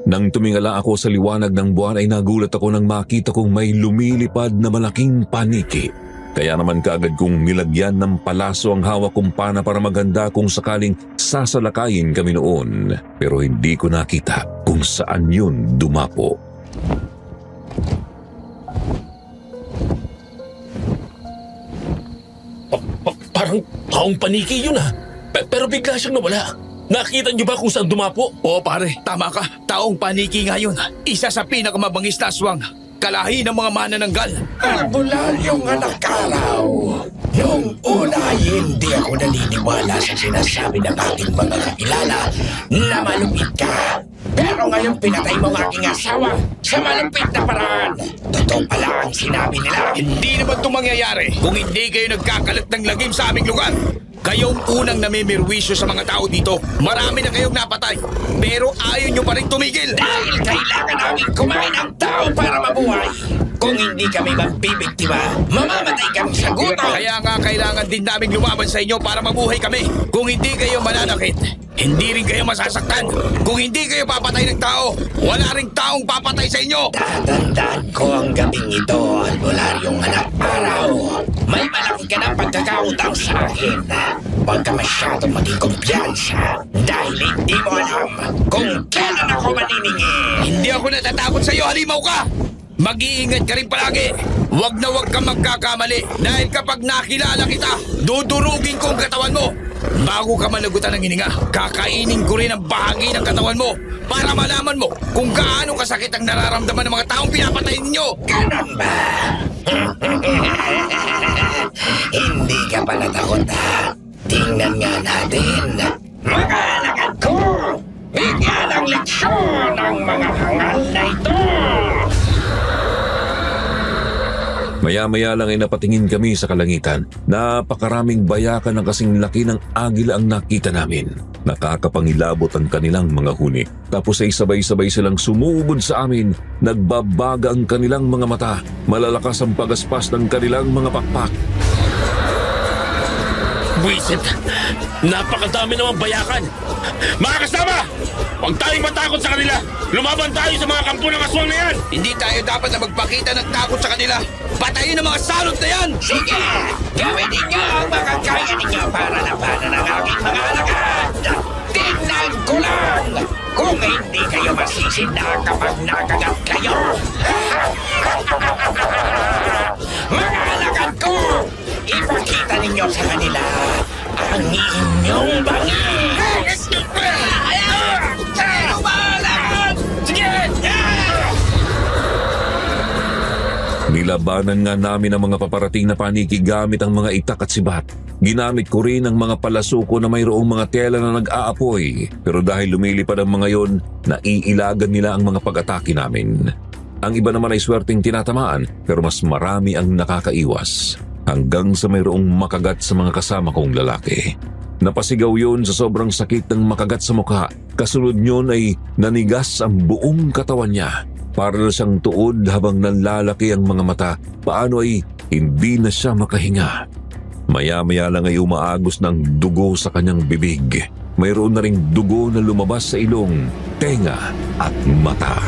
Nang tumingala ako sa liwanag ng buwan ay nagulat ako nang makita kong may lumilipad na malaking paniki. Kaya naman kaagad kong nilagyan ng palaso ang hawak kong pana para maganda kung sakaling sasalakayin kami noon. Pero hindi ko nakita kung saan yun dumapo. Parang taong paniki yun ah. Pero bigla siyang nawala. Nakita niyo ba kung saan dumapo? Oo pare, tama ka. Taong paniki ngayon. Isa sa pinakamabangis na aswang. Kalahi ng mga manananggal. Albularyong anak araw. Noong una, hindi ako naniniwala sa sinasabi ng ating mga kakilala na malupit ka. Pero ngayon pinatay mo ang aking asawa sa malupit na paraan. Totoo pala ang sinabi nila. Hindi naman ito mangyayari kung hindi kayo nagkakalat ng lagim sa aming lugar. Kayong unang namimirwisyo sa mga tao dito. Marami na kayong napatay. Pero ayaw nyo pa rin tumigil. Dahil kailangan namin kumain ng tao para mabuhay. Kung hindi kami magbibiktima, mamamatay kami sa gutom. Kaya nga kailangan din namin lumaban sa inyo para mabuhay kami. Kung hindi kayo mananakit, hindi rin kayo masasaktan. Kung hindi kayo papatay ng tao, wala ring taong papatay sa inyo. Tatandaan ko ang gabing ito, albularyong anak araw. May malaki ka ng pagkakautang sa akin. Huwag ka masyadong maging kumpiyansa dahil hindi mo alam kung kailan ako maniningi. Hindi ako natatakot sa iyo, halimaw ka! Mag-iingat ka rin palagi. Huwag na huwag kang magkakamali dahil kapag nakilala kita, dudurugin ko ang katawan mo. Bago ka managutan ng hininga, kakainin ko rin ang bahagi ng katawan mo para malaman mo kung gaano kasakit ang nararamdaman ng mga taong pinapatay ninyo. Ganon ba? Hindi ka pala takot ha? Tingnan nga natin. Mga alagad ko! Bigyan ng leksyon ang mga hangal na ito! Maya-maya lang ay napatingin kami sa kalangitan. Napakaraming bayakan ng kasing laki ng agila ang nakita namin. Nakakapangilabot ang kanilang mga huni. Tapos ay sabay-sabay silang sumugod sa amin. Nagbabaga ang kanilang mga mata. Malalakas ang pagaspas ng kanilang mga pakpak. Buisit! Napakadami namang bayakan! Mga kasama! Huwag tayong matakot sa kanila! Lumaban tayo sa mga kampo ng aswang na yan! Hindi tayo dapat na magpakita ng takot sa kanila. Patayin ang mga salot na yan! Sige! Gawin ninyo ang makakaya ninyo para labanan ang aking mga alagad! Tingnan ko lang kung hindi kayo masisinda kapag nakagat kayo! Mga alagad ko! Ipakita ninyo sa kanila ang inyong bangis! Sino ba alagad? Sige! Nilabanan nga namin ang mga paparating na paniki gamit ang mga itak at sibat. Ginamit ko rin ang mga palasuko na mayroong mga tela na nag-aapoy. Pero dahil lumilipad ang mga yon, naiilagan nila ang mga pag-atake namin. Ang iba naman ay swerteng tinatamaan pero mas marami ang nakakaiwas. Hanggang sa mayroong makagat sa mga kasama kong lalaki. Napasigaw yun sa sobrang sakit ng makagat sa mukha. Kasunod yun ay nanigas ang buong katawan niya. Para na siyang tuod habang nanlalaki ang mga mata. Paano ay hindi na siya makahinga. Maya-maya lang ay umaagos ng dugo sa kanyang bibig. Mayroon na ring dugo na lumabas sa ilong, tenga at mata.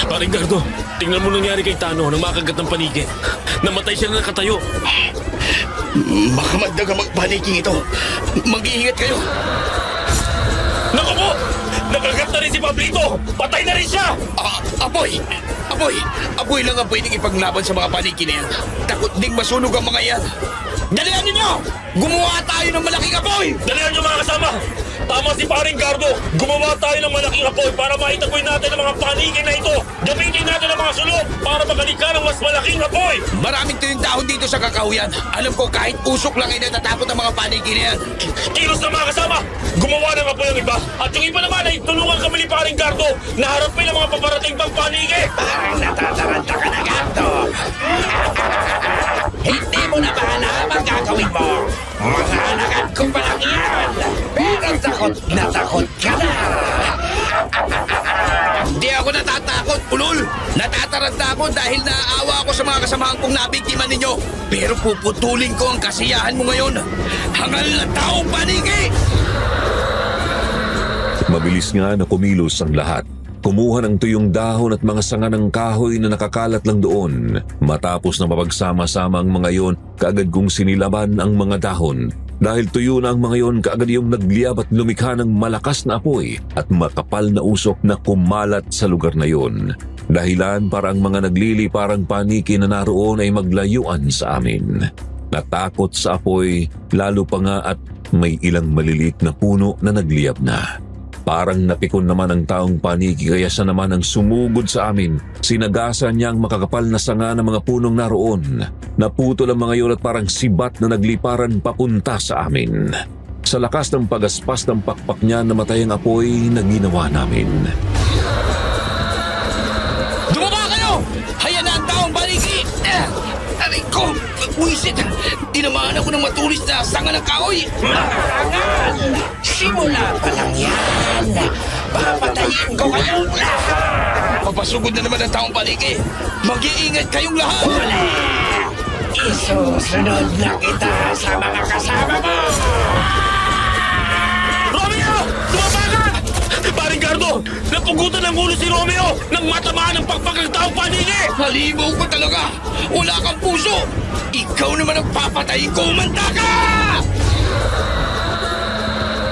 Paring Gardo, tingnan mo nangyari kay Tano nang makagat ng paniki. Namatay siya na nakatayo. Baka magdaga magpaniking ito. Mag-iingat kayo. Naku po! Nakagat na rin si Pablito! Patay na rin siya! Apoy! Apoy! Apoy lang ang pwedeng ipaglaban sa mga paniki na yan. Takot ding masunog ang mga yan. Dalihan ninyo! Gumawa tayo ng malaking apoy! Dalihan niyo mga kasama! Tama si Paring Gardo! Gumawa tayo ng malaking apoy para maitapoy natin ang mga paniki na ito! Gamitin natin ang mga sulok para makalika ng mas malaking apoy! Maraming tuyong dahon dito sa kakahuyan. Alam ko kahit usok lang ay natatakot ang mga paniki na yan. Kilos na mga kasama! Gumawa ng apoy ang iba! At yung iba naman ay tulungan kami ni Paring Gardo na harapin ang mga paparating pang paniki! Parang natataranta ka na, Gato. Hindi mo na ba alam ang gagawin mo? Mga alagad ko pa lang yan. Pero takot ka na. Hindi ako natatakot, Ulol. Natataranta ako dahil naaawa ako sa mga kasamahan kong nabiktima ninyo. Pero puputulin ko ang kasiyahan mo ngayon. Hangal na taong paniki! Mabilis nga na kumilos ang lahat. Kumuha ng tuyong dahon at mga sanga ng kahoy na nakakalat lang doon. Matapos na mapagsama-sama ang mga yon, kaagad kong sinilaban ang mga dahon. Dahil tuyo na ang mga yon, kaagad yung nagliyab at lumikha ng malakas na apoy at makapal na usok na kumalat sa lugar na yon. Dahilan para ang mga nagliliparang paniki na naroon ay maglayuan sa amin. Natakot sa apoy, lalo pa nga at may ilang maliliit na puno na nagliyab na. Parang napikon naman ang taong paniki kaya siya naman ang sumugod sa amin. Sinagasan niya ang makakapal na sanga ng mga punong naroon. Naputol ang mga yun at parang sibat na nagliparan papunta sa amin. Sa lakas ng pagaspas ng pakpak niya namatay ang apoy na ginawa namin. Dumaba kayo! Hayan na ang taong paniki! Aray ko! Wisit! Tinamaan ako ng matulis na sanga ng kahoy! Marangal! Simula pa lang yan! Papatayin ko kayong lahat! Papasugod na naman ang taong paniki! Mag-iingat kayong lahat! Uli! Isusunod na kita sa mga kasama mo! Romeo! Tumaba ka! Paring Gardo! Napugutan ng ulo si Romeo nang matamaan ng pakpak ng taong paniki! Halimaw ko talaga! Wala kang puso! Ikaw naman ang papatayin ko! Umanda ka!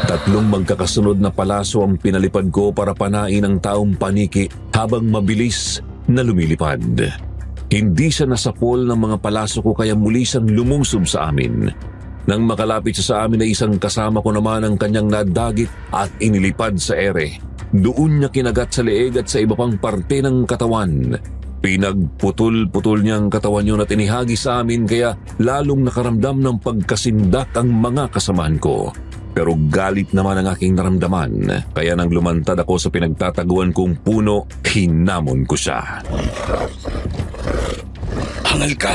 Tatlong magkakasunod na palaso ang pinalipad ko para panain ang taong paniki habang mabilis na lumilipad. Hindi siya nasapol ng mga palaso ko kaya muli siyang lumusob sa amin. Nang makalapit siya sa amin ay isang kasama ko naman ang kanyang nadagit at inilipad sa ere. Doon niya kinagat sa leeg at sa iba pang parte ng katawan. Pinagputol-putol niya ang katawan yun at inihagi sa amin kaya lalong nakaramdam ng pagkasindak ang mga kasamahan ko. Pero galit naman ang aking naramdaman, kaya nang lumantad ako sa pinagtataguan kong puno, hinamon ko siya. Hangal ka.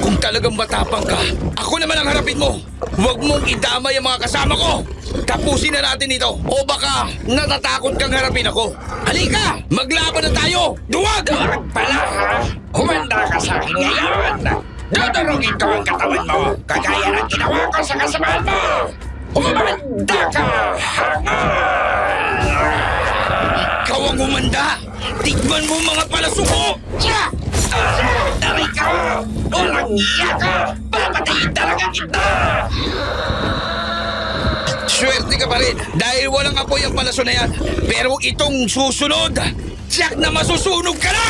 Kung talagang matapang ka, ako naman ang harapin mo. Huwag mong idamay ang mga kasama ko. Tapusin na natin ito. O baka natatakot kang harapin ako. Halika! Maglaban na tayo! Duwag! Duwag pala ha? Humanda ka sa akin ngayon. Dudurugin ko ang katawan mo, kagaya ng ginawa ko sa kasamaan mo. Humanda ka! Hangal! Ikaw ang umanda! Tikman mo mga palaso ko! Tiya! Aray ka! Walang iya ka! Papatayin talaga kita! Swerte ka pa rin dahil walang apoy ang palaso na yan. Pero itong susunod, tiyak na masusunog ka na!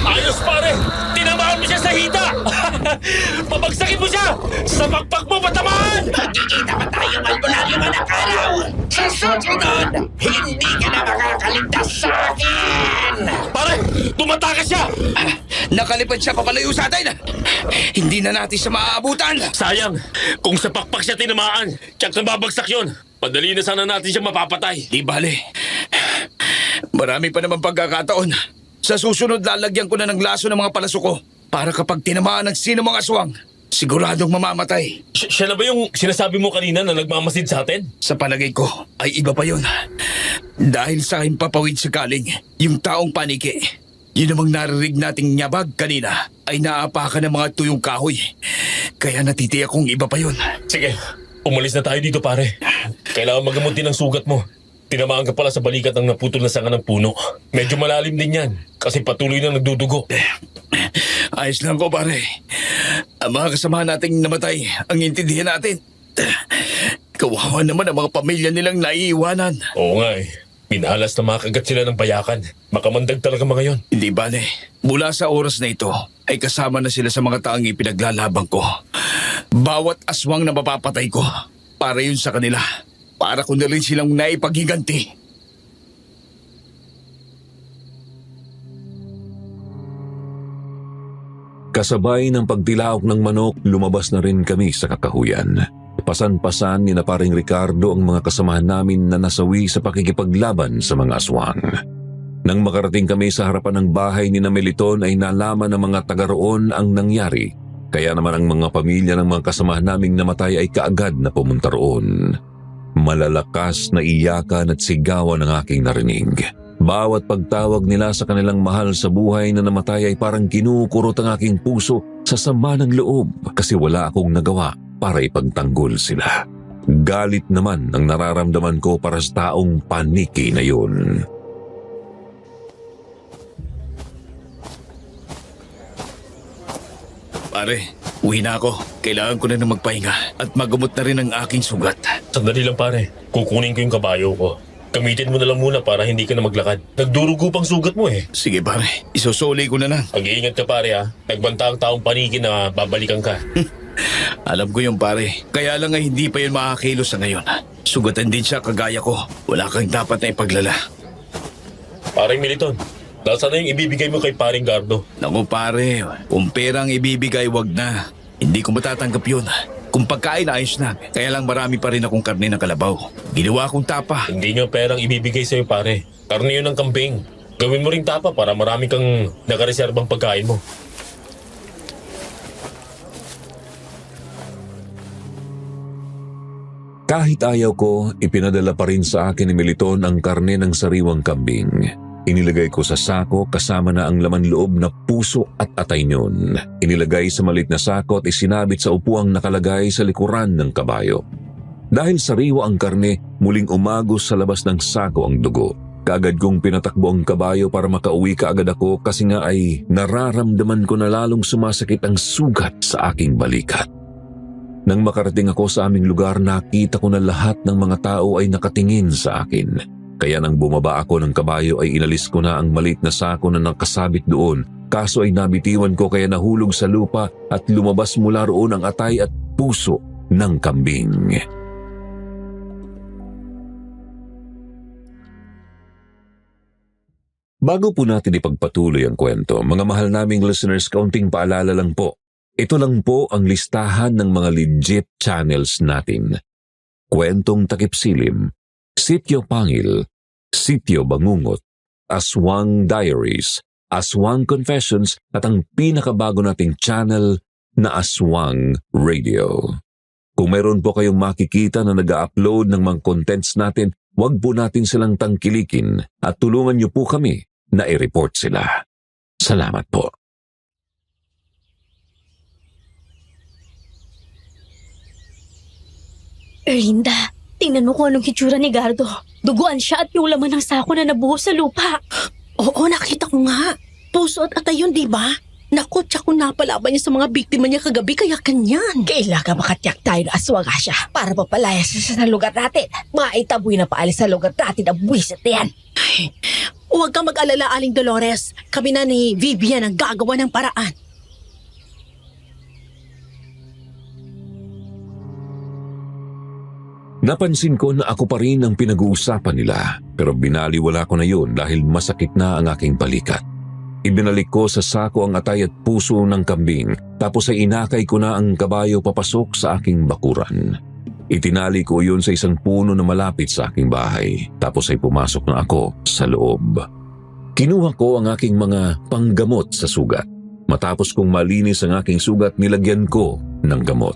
Ayos pare! Tinamaan mo siya sa hita! Pabagsakin mo siya! Sa pakpak mo patamaan! Magkikita pa tayo albularyo anak araw! Sa susunod, hindi ka na makakaligtas sa akin! Pare! Tumatakas siya! Nakalipad siya papalayo sa atin! Hindi na natin siya maaabutan! Sayang! Kung sa pakpak siya tinamaan, tiyak na babagsak yun! Madali na sana natin siya mapapatay. Di bale. Marami pa naman pagkakataon. Sa susunod, lalagyan ko na ng laso ng mga palaso ko para kapag tinamaan ng sino mga aswang, siguradong mamamatay. Siya na ba yung sinasabi mo kanina na nagmamasid sa atin? Sa palagay ko, ay iba pa yun. Dahil sa aking papawid sa galing, yung taong paniki, yun namang narinig nating nyabag kanina ay naapakan ng mga tuyong kahoy. Kaya natitiyak kong iba pa yun. Sige, umalis na tayo dito pare. Kailangan magamot din ang sugat mo. Tinamaan ka pala sa balikat ng naputol na sanga ng puno. Medyo malalim din yan kasi patuloy na nagdudugo. Ayos lang ko pare. Ang mga kasama nating namatay ang intindihan natin. Kawawa naman ang mga pamilya nilang naiiwanan. Oo nga eh. Minahalas na makagat sila ng bayakan. Makamandag talaga mga yon. Hindi bale, mula sa oras na ito ay kasama na sila sa mga taong ipinaglalaban ko. Bawat aswang na mapapatay ko, para yun sa kanila. Para ko na rin silang naipaghiganti. Kasabay ng pagtilaok ng manok, lumabas na rin kami sa kakahuyan. Pasan-pasan ni na paring Ricardo ang mga kasamahan namin na nasawi sa pakikipaglaban sa mga aswang. Nang makarating kami sa harapan ng bahay ni na Meliton ay nalaman ng mga taga roon ang nangyari. Kaya naman ang mga pamilya ng mga kasamahan naming namatay ay kaagad na pumunta roon. Malalakas na iyakan at sigawan ang aking narinig. Bawat pagtawag nila sa kanilang mahal sa buhay na namatay ay parang kinukurot ang aking puso sa sama ng loob kasi wala akong nagawa para ipagtanggol sila. Galit naman ang nararamdaman ko para sa taong paniki na yun. Pare, uwi na ako. Kailangan ko na magpahinga at magamot na rin ang aking sugat. Sandali lang pare. Kukunin ko yung kabayo ko. Gamitin mo na lang muna para hindi ka na maglakad. Nagdurugo pang sugat mo eh. Sige pare, isusuli ko na lang. Mag-iingat ka pare ha. Nagbanta ang taong paniki na babalikan ka. Alam ko yung pare. Kaya lang ay hindi pa yun makakilos sa ngayon. Sugatan din siya kagaya ko. Wala kang dapat na ipaglala. Paring Militon, nasaan na yung ibibigay mo kay paring Gardo? Naku pare, kung perang ibibigay wag na. Hindi ko matatanggap yun. Kung pagkain ayos na, kaya lang marami pa rin akong karne ng kalabaw. Ginawa kong tapa. Hindi nyo perang ibibigay sa'yo pare. Karne yun ng kambing. Gawin mo ring tapa para marami kang nakareserbang pagkain mo. Kahit ayaw ko, ipinadala pa rin sa akin ni Meliton ang karne ng sariwang kambing. Inilagay ko sa sako kasama na ang laman loob na puso at atay niyon. Inilagay sa maliit na sako at isinabit sa upuang nakalagay sa likuran ng kabayo. Dahil sariwa ang karne, muling umagos sa labas ng sako ang dugo. Kaagad kong pinatakbo ang kabayo para makauwi kaagad ako kasi nga ay nararamdaman ko na lalong sumasakit ang sugat sa aking balikat. Nang makarating ako sa aming lugar, nakita ko na lahat ng mga tao ay nakatingin sa akin. Kaya nang bumaba ako ng kabayo ay inalis ko na ang maliit na sako na nakasabit doon. Kaso ay nabitiwan ko kaya nahulog sa lupa at lumabas mula roon ang atay at puso ng kambing. Bago po natin ipagpatuloy ang kwento, mga mahal naming listeners, kaunting paalala lang po. Ito lang po ang listahan ng mga legit channels natin. Kwentong Takip Silim, Sityo Pangil, Sityo Bangungot, Aswang Diaries, Aswang Confessions at ang pinakabago nating channel na Aswang Radio. Kung meron po kayong makikita na nag-upload ng mga contents natin, huwag po natin silang tangkilikin at tulungan niyo po kami na i-report sila. Salamat po. Erlinda, tingnan mo kung anong hitsura ni Gardo. Duguan siya at yung laman ng sako na nabuhos sa lupa. Oo, nakita ko nga. Puso at atay yun, di ba? Naku, tiyak ko napalaban niya sa mga biktima niya kagabi, kaya kanyan. Kailangan makatiyak tayo na aswang siya para mapalaya siya sa lugar natin. Maitaboy na paalis sa lugar natin ang buwisit na yan. Huwag kang mag-alala, Aling Dolores. Kami na ni Vivian ang gagawa ng paraan. Napansin ko na ako pa rin ang pinag-uusapan nila, pero binaliwala ko na yun dahil masakit na ang aking balikat. Ibinalik ko sa sako ang atay at puso ng kambing, tapos ay inakay ko na ang kabayo papasok sa aking bakuran. Itinali ko yun sa isang puno na malapit sa aking bahay, tapos ay pumasok na ako sa loob. Kinuha ko ang aking mga panggamot sa sugat. Matapos kong malinis ang aking sugat, nilagyan ko ng gamot.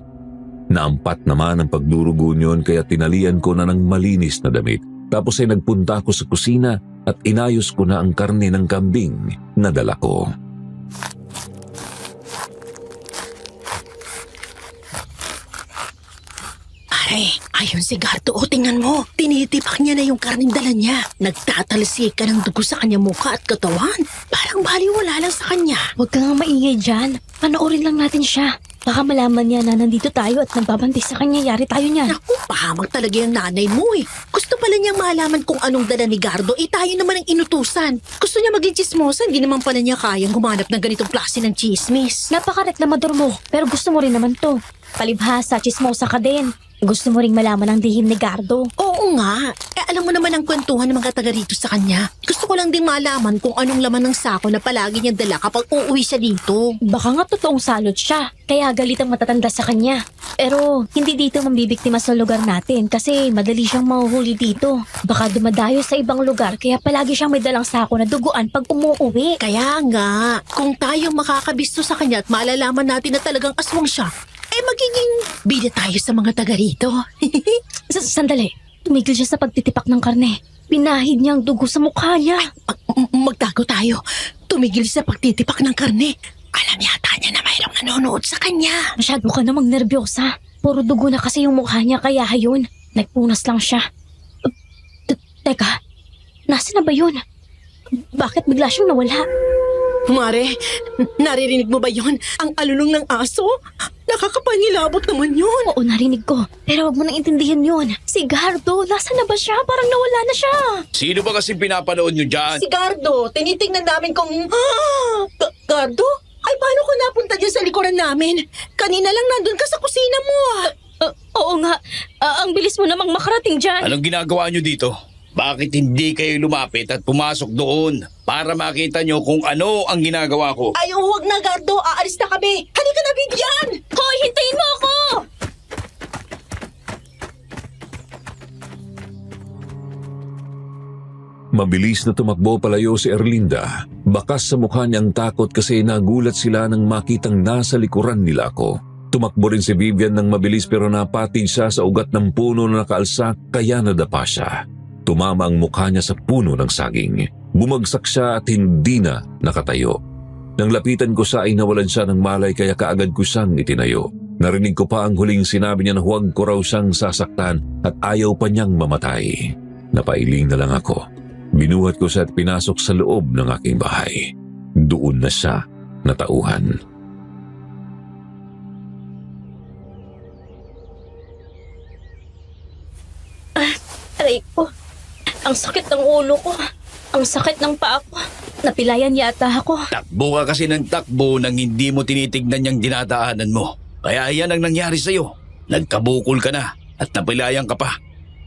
Naampat naman ang pagdurugo niyon kaya tinalian ko na ng malinis na damit. Tapos ay nagpunta ako sa kusina at inayos ko na ang karne ng kambing na dala ko. Pare, ayun si Gardo. O, tingnan mo. Tinitipak niya na yung karning dala niya. Nagtatalsik ka ng dugo sa kanya mukha at katawan. Parang baliwala lang sa kanya. Huwag ka nga maingay dyan. Panoorin lang natin siya. Baka malaman niya na nandito tayo at nagbabantay sa kanya. Yari tayo niya. Naku, pahamag talaga yung nanay mo eh. Gusto pala niyang malaman kung anong dala ni Gardo, tayo naman ang inutusan. Gusto niya maging chismosa, hindi naman pala niya kayang gumanap ng ganitong klase ng chismis. Napaka-reklamador mo, pero gusto mo rin naman to. Palibhasa, chismosa ka din. Gusto mo ring malaman ang lihim ni Gardo. Oo nga. Alam mo naman ang kwentuhan ng mga taga rito sa kanya. Gusto ko lang din malaman kung anong laman ng sako na palagi niyang dala kapag uuwi siya dito. Baka nga totoong salot siya, kaya galit ang matatanda sa kanya. Pero hindi dito mambibiktima sa lugar natin kasi madali siyang mahuhuli dito. Baka dumadayo sa ibang lugar kaya palagi siyang may dalang sako na duguan pag umuwi. Kaya nga, kung tayo makakabisto sa kanya at malalaman natin na talagang aswang siya, magiging bida tayo sa mga taga rito. Sandali, tumigil siya sa pagtitipak ng karne. Pinahid niya ang dugo sa mukha niya. Magtago tayo. Tumigil sa pagtitipak ng karne. Alam yata niya na mayroong nanonood sa kanya. Masyado ka namang nervyosa. Puro dugo na kasi yung mukha niya kaya yun. Nagpunas lang siya. Teka, nasa na ba yun? Bakit bigla siyang nawala? Mare, naririnig mo ba yon? Ang alulong ng aso? Nakakapangilabot naman yun. Oo, narinig ko. Pero wag mo nang intindihin yun. Si Gardo, nasa na ba siya? Parang nawala na siya. Sino ba kasi pinapanood nyo dyan? Si Gardo, tinitingnan namin kung... Gardo? Ay, paano ko napunta dyan sa likuran namin? Kanina lang nandun ka sa kusina mo. Oo nga. Ang bilis mo namang makarating dyan. Anong ginagawa nyo dito? Bakit hindi kayo lumapit at pumasok doon para makita nyo kung ano ang ginagawa ko? Ay, huwag na, Gardo. Aalis na kami. Halika na, Vivian! Hoy, hintayin mo ako! Mabilis na tumakbo palayo si Erlinda. Bakas sa mukha niya ang takot kasi nagulat sila nang makitang nasa likuran nila ako. Tumakbo rin si Vivian ng mabilis pero napatig siya sa ugat ng puno na nakaalsa kaya nadapa siya. Tumama ang mukha niya sa puno ng saging. Bumagsak siya at hindi na nakatayo. Nang lapitan ko siya ay nawalan siya ng malay kaya kaagad ko siyang itinayo. Narinig ko pa ang huling sinabi niya na huwag ko raw siyang sasaktan at ayaw pa niyang mamatay. Napailing na lang ako. Binuhat ko siya at pinasok sa loob ng aking bahay. Doon na siya natauhan. Aray ko. Ang sakit ng ulo ko. Ang sakit ng paa ko. Napilayan yata ako. Takbo ka kasi ng takbo nang hindi mo tinitignan yung dinadaanan mo. Kaya yan ang nangyari sa'yo. Nagkabukol ka na at napilayan ka pa.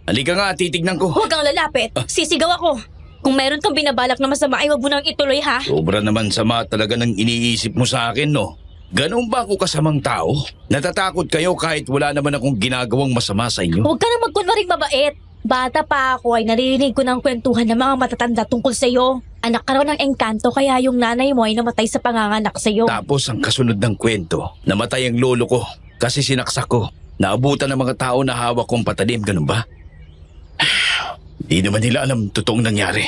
Halika nga, titignan ko. Huwag kang lalapit. Sisigaw ako. Kung meron kang binabalak na masama ay huwag mo nang ituloy ha. Sobra naman sama talaga ng iniisip mo sa akin, no? Ganun ba ako kasamang tao? Natatakot kayo kahit wala naman akong ginagawang masama sa inyo? Huwag ka nang magkunwaring mabait. Bata pa ako ay naririnig ko ng kwentuhan ng mga matatanda tungkol sa'yo. Anak ka raw ng engkanto kaya yung nanay mo ay namatay sa panganganak sa'yo. Tapos ang kasunod ng kwento, namatay ang lolo ko kasi sinaksak ko. Naabutan ng mga tao na hawak kong patalim, ganun ba? Di naman nila alam totoong nangyari.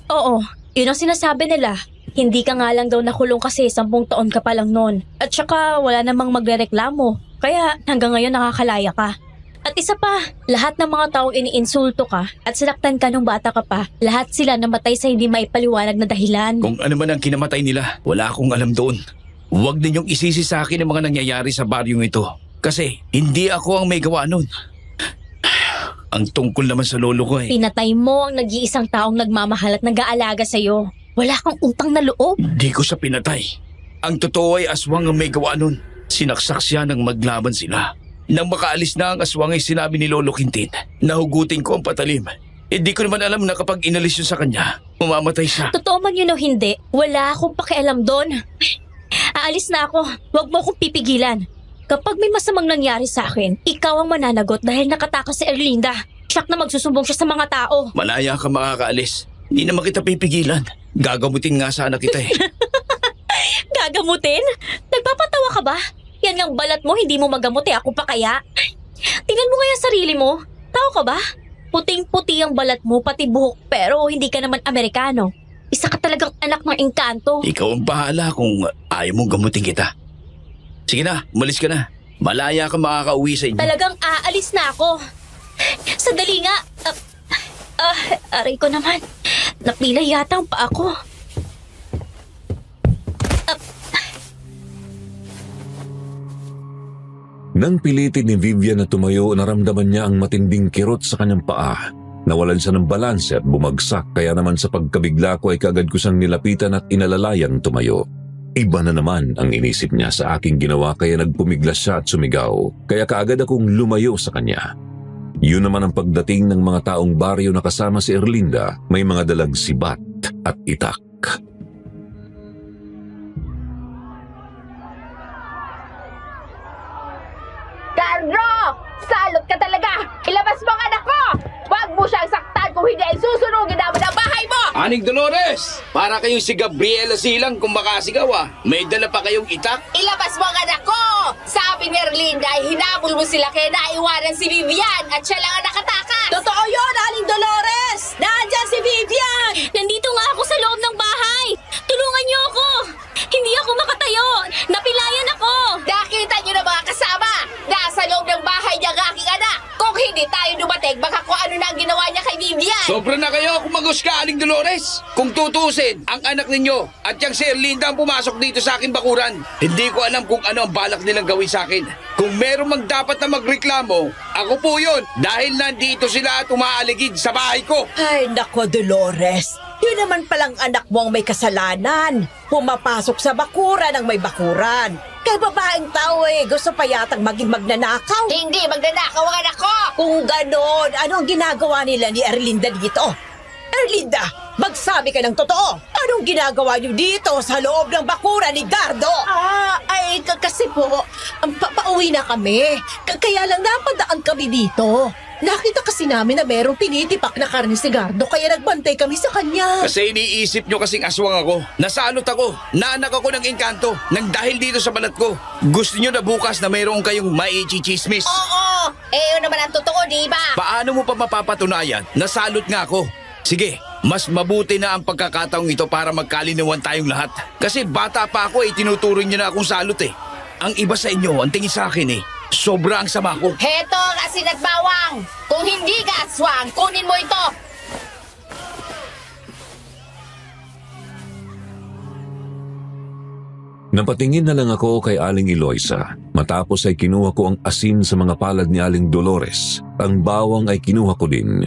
Oo, yun ang sinasabi nila. Hindi ka nga lang daw nakulong kasi 10 taon ka pa lang noon. At saka wala namang magrereklamo. Kaya hanggang ngayon nakakalaya ka. At isa pa, lahat ng mga taong iniinsulto ka at sinaktan ka nung bata ka pa, lahat sila namatay sa hindi maipaliwanag na dahilan. Kung ano man ang kinamatay nila, wala akong alam doon. Huwag ninyong isisi sa akin ang mga nangyayari sa baryong ito. Kasi hindi ako ang may gawa nun. Ang tungkol naman sa lolo ko Pinatay mo ang nag-iisang taong nagmamahal at nag-aalaga sa'yo. Wala kang utang na loob. Hindi ko siya pinatay. Ang totoo ay aswang ang may gawa nun. Sinaksak siya nang maglaban sila. Nang makaalis na ang aswang ay sinabi ni Lolo Quintin, nahugutin ko ang patalim. Hindi ko naman alam na kapag inalis yun sa kanya, mamamatay siya. Totoo man yun o hindi, wala akong pakialam doon. Aalis na ako. Huwag mo akong pipigilan. Kapag may masamang nangyari sa akin, ikaw ang mananagot dahil nakatakas si Erlinda. Siyak na magsusumbong siya sa mga tao. Malaya ka makakaalis. Hindi naman kita pipigilan. Gagamutin nga sana kita Gagamutin? Nagpapatawa ka ba? Yan ang balat mo, hindi mo magamuti. Ako pa kaya? Tingnan mo nga yung sarili mo. Tao ka ba? Puting-puti ang balat mo, pati buhok, pero hindi ka naman Amerikano. Isa ka talagang anak ng engkanto. Ikaw ang bahala kung ayaw mong gamutin kita. Sige na, umalis ka na. Malaya ka makakauwi sa inyo. Talagang aalis na ako. Sandali nga. Aray ko naman. Napila yata ang paa ko. Nang pilitin ni Vivian na tumayo, naramdaman niya ang matinding kirot sa kanyang paa. Nawalan siya ng balanse at bumagsak, kaya naman sa pagkabigla ko ay kagad ko siyang nilapitan at inalalayang tumayo. Iba na naman ang inisip niya sa aking ginawa kaya nagpumiglas siya at sumigaw. Kaya kaagad akong lumayo sa kanya. Yun naman ang pagdating ng mga taong baryo na kasama si Erlinda, may mga dalag sibat at itak. Carlo! Salot ka talaga! Ilabas mo ang anak ko! Huwag mo siyang saktan kung hindi ay susunugin namin ang bahay mo! Aning Dolores! Para kayong si Gabriela Silang kung makasigaw May dala pa kayong itak? Ilabas mo ang anak ko! Sabi ni Erlinda ay hinabol mo sila kaya naiwanan si Vivian at siya lang ang nakatakas! Totoo yun, Aling Dolores! Nandyan si Vivian! Nandito nga ako sa loob ng bahay! Tulungan niyo ako! Hindi ako makatayo! Napilayan ako! Nakita niyo na mga kasama! Nasa loob ng bahay niya ang aking anak! Kung hindi tayo dumating, baka kung ano na ang ginawa niya kay Vivian! Sobra na kayo kumagos ka, Aling Dolores! Kung tutusin, ang anak ninyo at yung si Erlinda ang pumasok dito sa aking bakuran. Hindi ko alam kung ano ang balak nilang gawin sa akin. Kung meron mang dapat na magreklamo, ako po yun dahil nandito sila at umaaligid sa bahay ko. Ay, nako, Dolores. Yun naman palang anak mo ang may kasalanan. Pumapasok sa bakuran ng may bakuran. Kay babaeng tao gusto pa yatang maging magnanakaw. Hindi magnanakaw ang anak ko! Kung ganon, anong ginagawa nila ni Erlinda dito? Erlinda, magsabi ka ng totoo. Anong ginagawa niyo dito sa loob ng bakuran ni Gardo? Kasi po, pauwi na kami. Kaya lang napadaan kami dito. Nakita kasi namin na merong tinitipak na karne si Gardo, kaya nagbantay kami sa kanya. Kasi iniisip nyo kasing aswang ako. Nasalot ako. Naanak ako ng engkanto. Nang dahil dito sa balat ko. Gusto nyo na bukas na mayroon kayong maichismis. Oo! Yun naman ang totoo, di ba? Paano mo pa mapapatunayan? Nasalot nga ako. Sige, mas mabuti na ang pagkakataong ito para magkalinawan tayong lahat. Kasi bata pa ako tinuturo nyo na akong salot Ang iba sa inyo, ang tingin sa akin sobra ang sama ko. Heto ang asin at bawang! Kung hindi ka aswang, kunin mo ito! Napatingin na lang ako kay Aling Eloisa. Matapos ay kinuha ko ang asin sa mga palad ni Aling Dolores. Ang bawang ay kinuha ko din.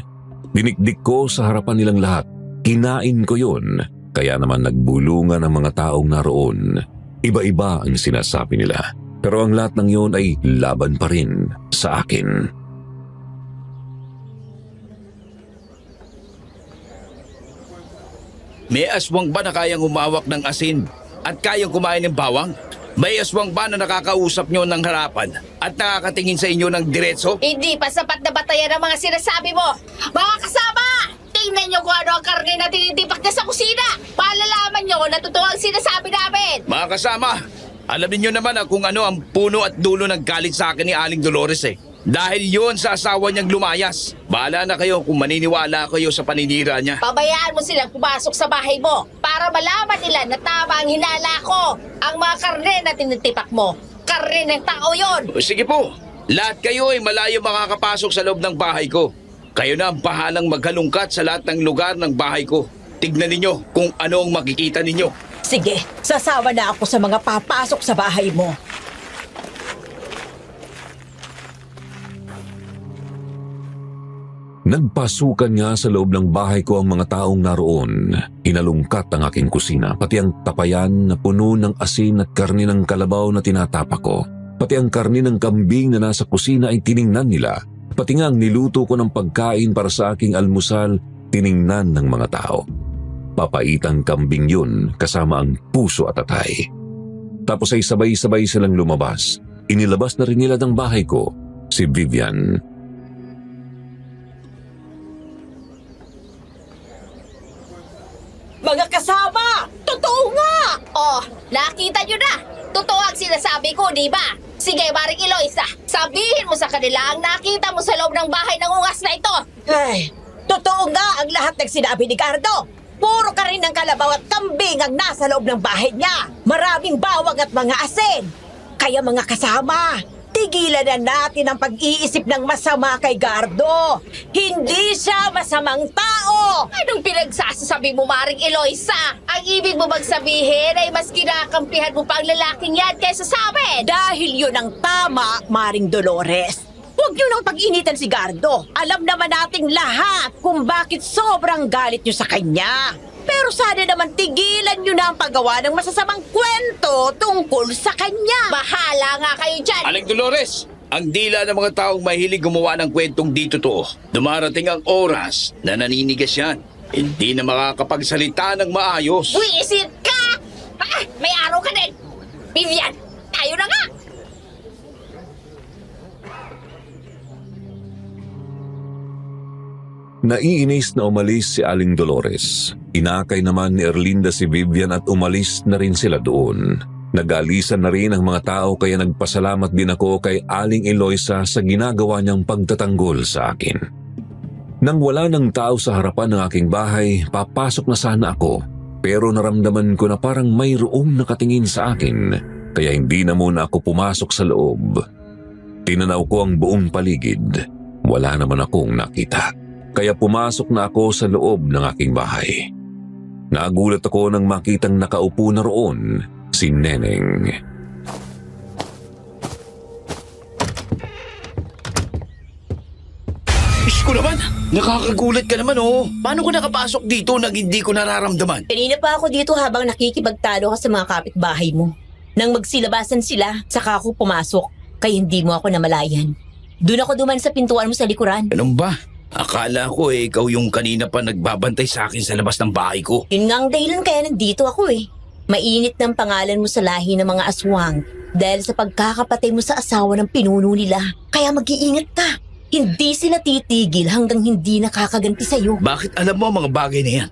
Dinikdik ko sa harapan nilang lahat. Kinain ko yun. Kaya naman nagbulungan ang mga taong naroon. Iba-iba ang sinasabi nila. Pero ang lahat ng yun ay laban pa rin sa akin. May aswang ba na kayang umawak ng asin at kayang kumain ng bawang? May aswang ba na nakakausap nyo ng harapan at nakakatingin sa inyo ng diretso? Hindi pa sapat na batayan ang mga sinasabi mo. Mga kasama! Tingnan niyo kung ano ang karne na tinitipak niya sa kusina. Malalaman niyo na totoo ang sinasabi namin. Mga kasama, alam niyo naman kung ano ang puno at dulo ng galit sa akin ni Aling Dolores eh. Dahil yon sa asawa niyang lumayas. Bahala na kayo kung maniniwala kayo sa paninira niya. Pabayaan mo silang pumasok sa bahay mo para malaman nila na tama ang hinala ko. Ang mga karne na tinitipak mo, karne ng tao yon. O, sige po, lahat kayo ay malayo makakapasok sa loob ng bahay ko. Kayo na ang bahalang maghalungkat sa lahat ng lugar ng bahay ko. Tignan ninyo kung ano ang makikita ninyo. Sige, sasawa na ako sa mga papasok sa bahay mo. Nagpasukan nga sa loob ng bahay ko ang mga taong naroon. Hinalungkat ang aking kusina, pati ang tapayan na puno ng asin at karni ng kalabaw na tinatapak ko. Pati ang karni ng kambing na nasa kusina ay tiningnan nila. Pati nga ang niluto ko ng pagkain para sa aking almusal, tiningnan ng mga tao. Papaitang kambing yun kasama ang puso at atay. Tapos ay sabay-sabay silang lumabas. Inilabas na rin nila ng bahay ko, si Vivian. Mga kasama! Totoo nga! Oh, nakita nyo na. Totoo ang sinasabi ko, di ba? Sige, Maring Eloisa, sabihin mo sa kanila ang nakita mo sa loob ng bahay ng ungas na ito. Ay, totoo nga ang lahat ng sinabi ni Gardo. Puro ka rin ng kalabaw at kambing ang nasa loob ng bahay niya. Maraming bawang at mga asin. Kaya mga kasama, tigilan na natin ang pag-iisip ng masama kay Gardo. Hindi siya masamang tao. Anong pinagsasabi mo, Maring Eloisa? Ang ibig mo bang sabihin ay mas kinakampihan mo pa ang lalaking yan kaysa sa amin? Dahil yun ang tama, Maring Dolores. Huwag niyo nang pag-initan si Gardo. Alam naman nating lahat kung bakit sobrang galit niyo sa kanya. Pero sana naman tigilan niyo na ang paggawa ng masasamang kwento tungkol sa kanya. Bahala nga kayo dyan. Aling Dolores, ang dila ng mga taong mahilig gumawa ng kwentong di totoo. Dumarating ang oras na naninigas yan. Hindi na makakapagsalita ng maayos. Buisit ka! Ah, may araw ka din. Vivian, tayo na nga. Naiinis na umalis si Aling Dolores. Inakay naman ni Erlinda si Vivian at umalis na rin sila doon. Nag-alisan na rin ang mga tao kaya nagpasalamat din ako kay Aling Eloisa sa ginagawa niyang pagtatanggol sa akin. Nang wala ng tao sa harapan ng aking bahay, papasok na sana ako. Pero naramdaman ko na parang mayroong nakatingin sa akin, kaya hindi na muna ako pumasok sa loob. Tinanaw ko ang buong paligid. Wala naman akong nakita. Kaya pumasok na ako sa loob ng aking bahay. Nagulat ako nang makitang nakaupo na roon si Neneng. Diyos ko naman, nakakagulat ka naman oh. Paano ko nakapasok dito nang hindi ko nararamdaman? Kanina pa ako dito habang nakikipagtalo ka sa mga kapitbahay mo. Nang magsilabasan sila, saka ako pumasok. Kaya hindi mo ako namalayan. Doon ako duman sa pintuan mo sa likuran. Ganun ba? Akala ko ikaw yung kanina pa nagbabantay sa akin sa labas ng bahay ko. Yun nga ang dahilan kaya nandito ako eh. Mainit ng pangalan mo sa lahi ng mga aswang dahil sa pagkakapatay mo sa asawa ng pinuno nila. Kaya mag-iingat ka. Hindi sila titigil hanggang hindi nakakaganti sa'yo. Bakit alam mo ang mga bagay na yan?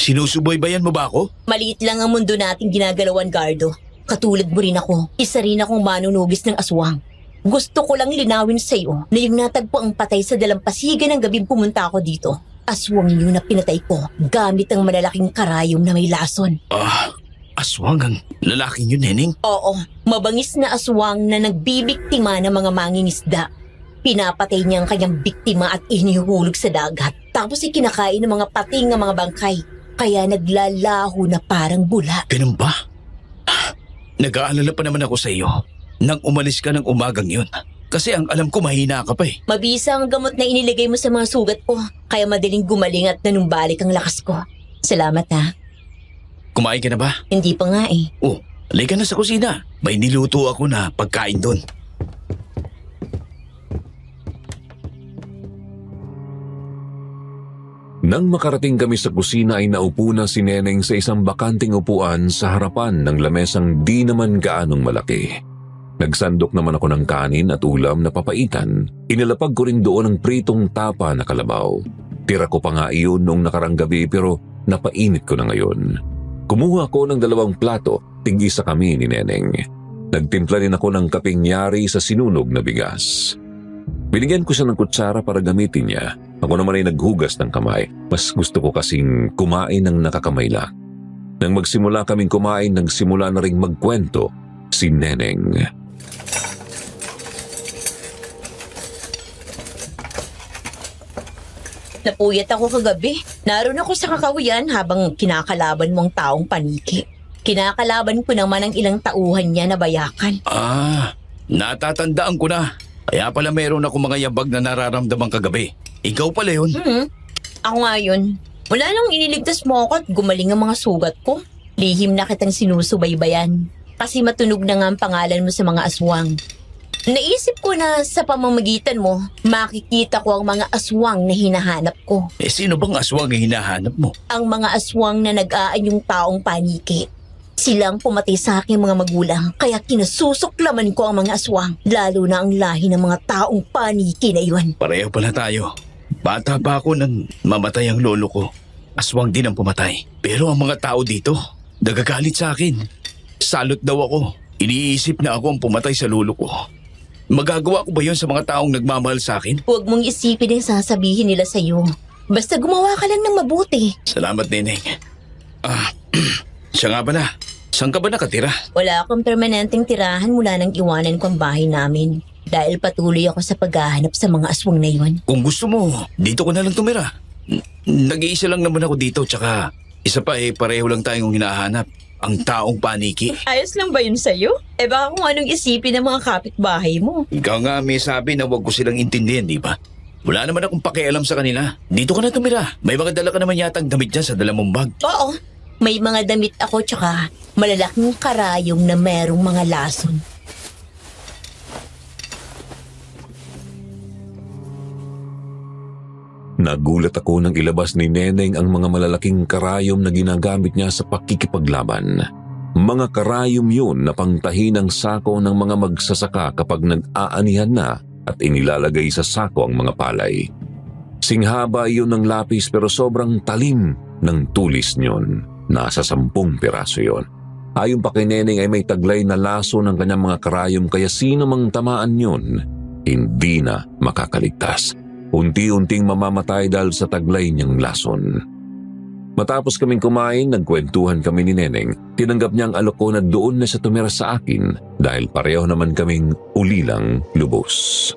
Sinusubaybayan mo ba ako? Maliit lang ang mundo nating ginagalawan, Gardo. Katulad mo rin ako. Isa rin akong manunugis ng aswang. Gusto ko lang linawin sa iyo na yung natagpo ang patay sa dalampasigan ng gabing pumunta ako dito. Aswang yun na pinatay ko gamit ang malalaking karayom na may lason. Aswang ang lalaking yun, Neneng? Oo, mabangis na aswang na nagbibiktima ng mga mangingisda. Pinapatay niya ang kanyang biktima at inihulog sa dagat. Tapos ikinakain ng mga pating ng mga bangkay. Kaya naglalaho na parang bula. Ganun ba? Nag-aalala pa naman ako sa iyo nang umalis ka ng umagang yun. Kasi ang alam ko mahina ka pa eh. Mabisa ang gamot na iniligay mo sa mga sugat ko. Kaya madaling gumaling at nanumbalik ang lakas ko. Salamat ha. Kumain ka na ba? Hindi pa nga eh. Oh, halika na sa kusina. May niluto ako na pagkain doon. Nang makarating kami sa kusina ay naupo na si Neneng sa isang bakanting upuan sa harapan ng lamesang di naman gaanong malaki. Nagsandok naman ako ng kanin at ulam na papaitan. Inilapag ko rin doon ang pritong tapa na kalabaw. Tira ko pa nga iyon noong nakarang gabi pero napainit ko na ngayon. Kumuha ko ng 2 plato, tig-isa kami ni Neneng. Nagtimpla din ako ng kaping yari sa sinunog na bigas. Binigyan ko siya ng kutsara para gamitin niya. Ako naman ay naghugas ng kamay. Mas gusto ko kasing kumain ng nakakamay lang. Nang magsimula kaming kumain, nagsimula na ring magkwento si Neneng. Napuyat ako kagabi. Naroon ako sa kakawian habang kinakalaban mong taong paniki. Kinakalaban ko naman ang ilang tauhan niya na bayakan. Natatandaan ko na. Kaya pala meron ako mga yabag na nararamdaman kagabi. Ikaw pala yun. Ako nga yun. Wala nang iniligtas mo ako at gumaling ang mga sugat ko. Lihim na kitang sinusubaybayan. Kasi matunog na nga ang pangalan mo sa mga aswang. Naisip ko na sa pamamagitan mo, makikita ko ang mga aswang na hinahanap ko. Sino bang aswang ang hinahanap mo? Ang mga aswang na nag-aanyong taong paniki. Silang pumatay sa aking mga magulang, kaya kinasusuklaman ko ang mga aswang, lalo na ang lahi ng mga taong paniki na iyon. Pareho pala tayo. Bata pa ako nang mamatay ang lolo ko. Aswang din ang pumatay. Pero ang mga tao dito, nagagalit sa akin. Salot daw ako. Iniisip na ako ang pumatay sa lolo ko. Magagawa ko ba yun sa mga taong nagmamahal sa akin? Huwag mong isipin ang sasabihin nila sa'yo. Basta gumawa ka lang ng mabuti. Salamat, Neneng. Siya nga ba na? Saan ka ba nakatira? Wala akong permanenteng tirahan mula nang iwanan ko ang bahay namin. Dahil patuloy ako sa paghahanap sa mga aswang na iyon. Kung gusto mo, dito ko na lang tumira. Nag-iisa lang naman ako dito, tsaka isa pa pareho lang tayong hinahanap. Ang taong paniki. Ayos lang ba yun sa'yo? Baka kung anong isipin ng mga kapitbahay mo. Ikaw nga may sabi na huwag ko silang intindihan, di ba? Wala naman akong pakialam sa kanila. Dito ka na tumira. May mga dala ka naman yatang damit dyan sa dala mong bag. Oo, may mga damit ako tsaka malalaking karayong na merong mga lason. Nagulat ako nang ilabas ni Neneng ang mga malalaking karayom na ginagamit niya sa pakikipaglaban. Mga karayom yun na pangtahi ng sako ng mga magsasaka kapag nag-aanihan na at inilalagay sa sako ang mga palay. Singhaba yun ng lapis pero sobrang talim ng tulis niyon. Nasa 10 piraso yun. Ayon pa kay Neneng ay may taglay na laso ng kanyang mga karayom kaya sino mang tamaan yun, hindi na makakaligtas. Unti-unting mamamatay dahil sa taglay niyang lason. Matapos kaming kumain, nagkwentuhan kami ni Neneng. Tinanggap niya ang alok ko na doon na siya tumira sa akin dahil pareho naman kaming ulilang lubos.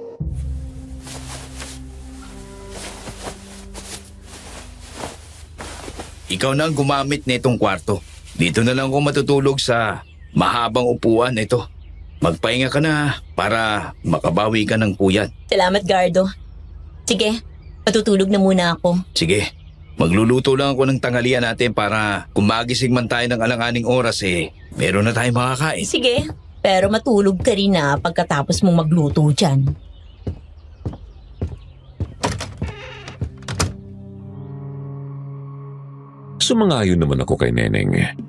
Ikaw na ang gumamit nitong kwarto. Dito na lang ako matutulog sa mahabang upuan nito. Magpahinga ka na para makabawi ka ng puyat. Salamat, Gardo. Sige, matutulog na muna ako. Sige, magluluto lang ako ng tanghalian natin para kung magising man tayo ng alanganing oras meron na tayong makakain. Sige, pero matulog ka rin na pagkatapos mong magluto dyan. Sumangayon naman ako kay Neneng.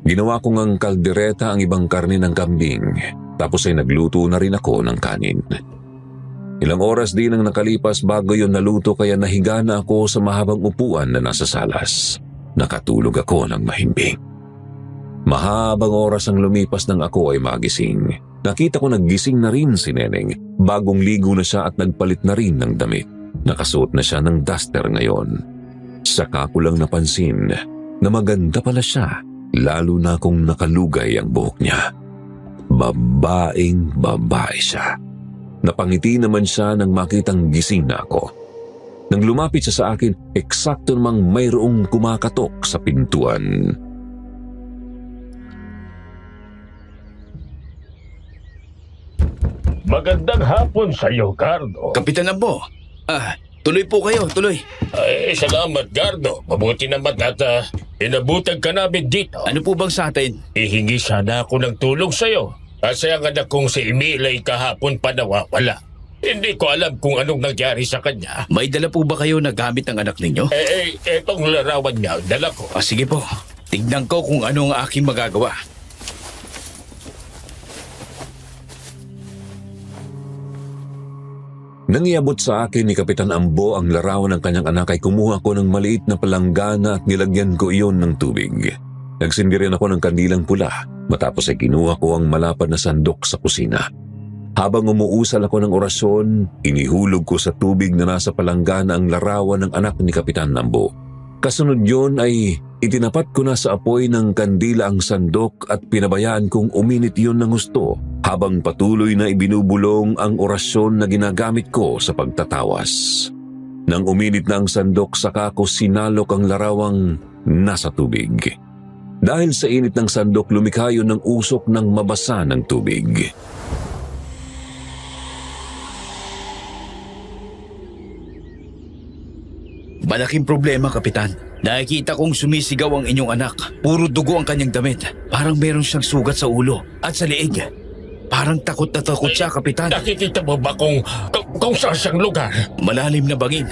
Ginawa ko ngang kaldereta ang ibang karne ng kambing, tapos ay nagluto na rin ako ng kanin. Ilang oras din ang nakalipas bago yon naluto kaya nahiga na ako sa mahabang upuan na nasa salas. Nakatulog ako ng mahimbing. Mahabang oras ang lumipas nang ako ay magising. Nakita ko naggising na rin si Neneng. Bagong ligo na siya at nagpalit na rin ng damit. Nakasuot na siya ng duster ngayon. Saka ko lang napansin na maganda pala siya, lalo na kung nakalugay ang buhok niya. Babaeng babae siya. Napangiti naman siya nang makitang gising na ako. Nang lumapit siya sa akin, eksakto namang mayroong kumakatok sa pintuan. Magandang hapon sa iyo, Gardo. Kapitan Ambo, tuloy po kayo, tuloy. Ay, salamat, Gardo. Mabuti naman at inabutan ka namin dito. Ano po bang sa atin? Ihingi sana ako ng tulong sa iyo. Kasi ang anak kong si Emil ay kahapon pa nawawala. Hindi ko alam kung anong nangyari sa kanya. May dala po ba kayo na gamit ng anak ninyo? Etong larawan niya, dala ko. Sige po, tignan ko kung ano ang aking magagawa. Nang iabot sa akin ni Kapitan Ambo ang larawan ng kanyang anak ay kumuha ko ng maliit na palanggana at nilagyan ko iyon ng tubig. Nagsindi rin ako ng kandilang pula matapos ay kinuha ko ang malapad na sandok sa kusina. Habang umuusal ako ng orasyon, inihulog ko sa tubig na nasa palanggana ang larawan ng anak ni Kapitan Ambo. Kasunod yun ay itinapat ko na sa apoy ng kandila ang sandok at pinabayaan kong uminit yun ng gusto habang patuloy na ibinubulong ang orasyon na ginagamit ko sa pagtatawas. Nang uminit na ang sandok, saka ko sinalok ang larawang nasa tubig. Dahil sa init ng sandok, lumikha yun ng usok ng mabasa ng tubig. Malaking problema, Kapitan. Nakikita kong sumisigaw ang inyong anak. Puro dugo ang kanyang damit. Parang meron siyang sugat sa ulo at sa liig. Parang takot na takot siya, Kapitan. Nakikita mo ba kung saan siyang lugar? Malalim na bangin.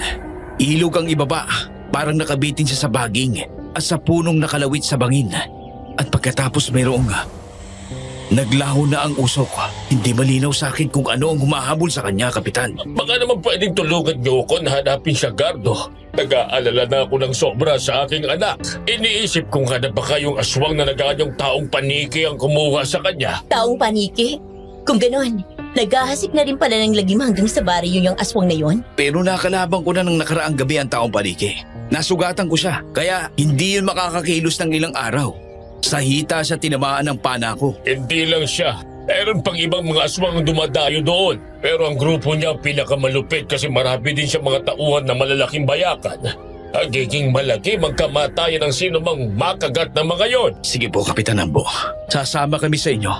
Ilog ang ibaba. Parang nakabitin siya sa baging at sa punong nakalawit sa bangin. At pagkatapos mayroong naglaho na ang usok. Hindi malinaw sa akin kung ano ang humahabol sa kanya, Kapitan. Baka naman pwedeng tulungan niyo ako na hanapin siya, Gardo. Nag-aalala na ako ng sobra sa aking anak. Iniisip kung na baka yung aswang na naganyong taong paniki ang kumuha sa kanya. Taong paniki? Kung ganon, naghahasik na rin pala ng lagim hanggang sa baryo yung aswang na yon? Pero nakalabang ko na ng nakaraang gabi ang taong paniki. Nasugatan ko siya, kaya hindi yun makakakilos ng ilang araw. Sa hita siya tinamaan ng pana ko. Hindi lang siya. Meron pang ibang mga aswang ang dumadayo doon. Pero ang grupo niya pinakamalupit kasi marami din siya mga tauhan na malalaking bayakan. Hagiging malaki magkamatayan ng sino mang makagat na mga yon. Sige po, Kapitan Ambo. Sasama kami sa inyo.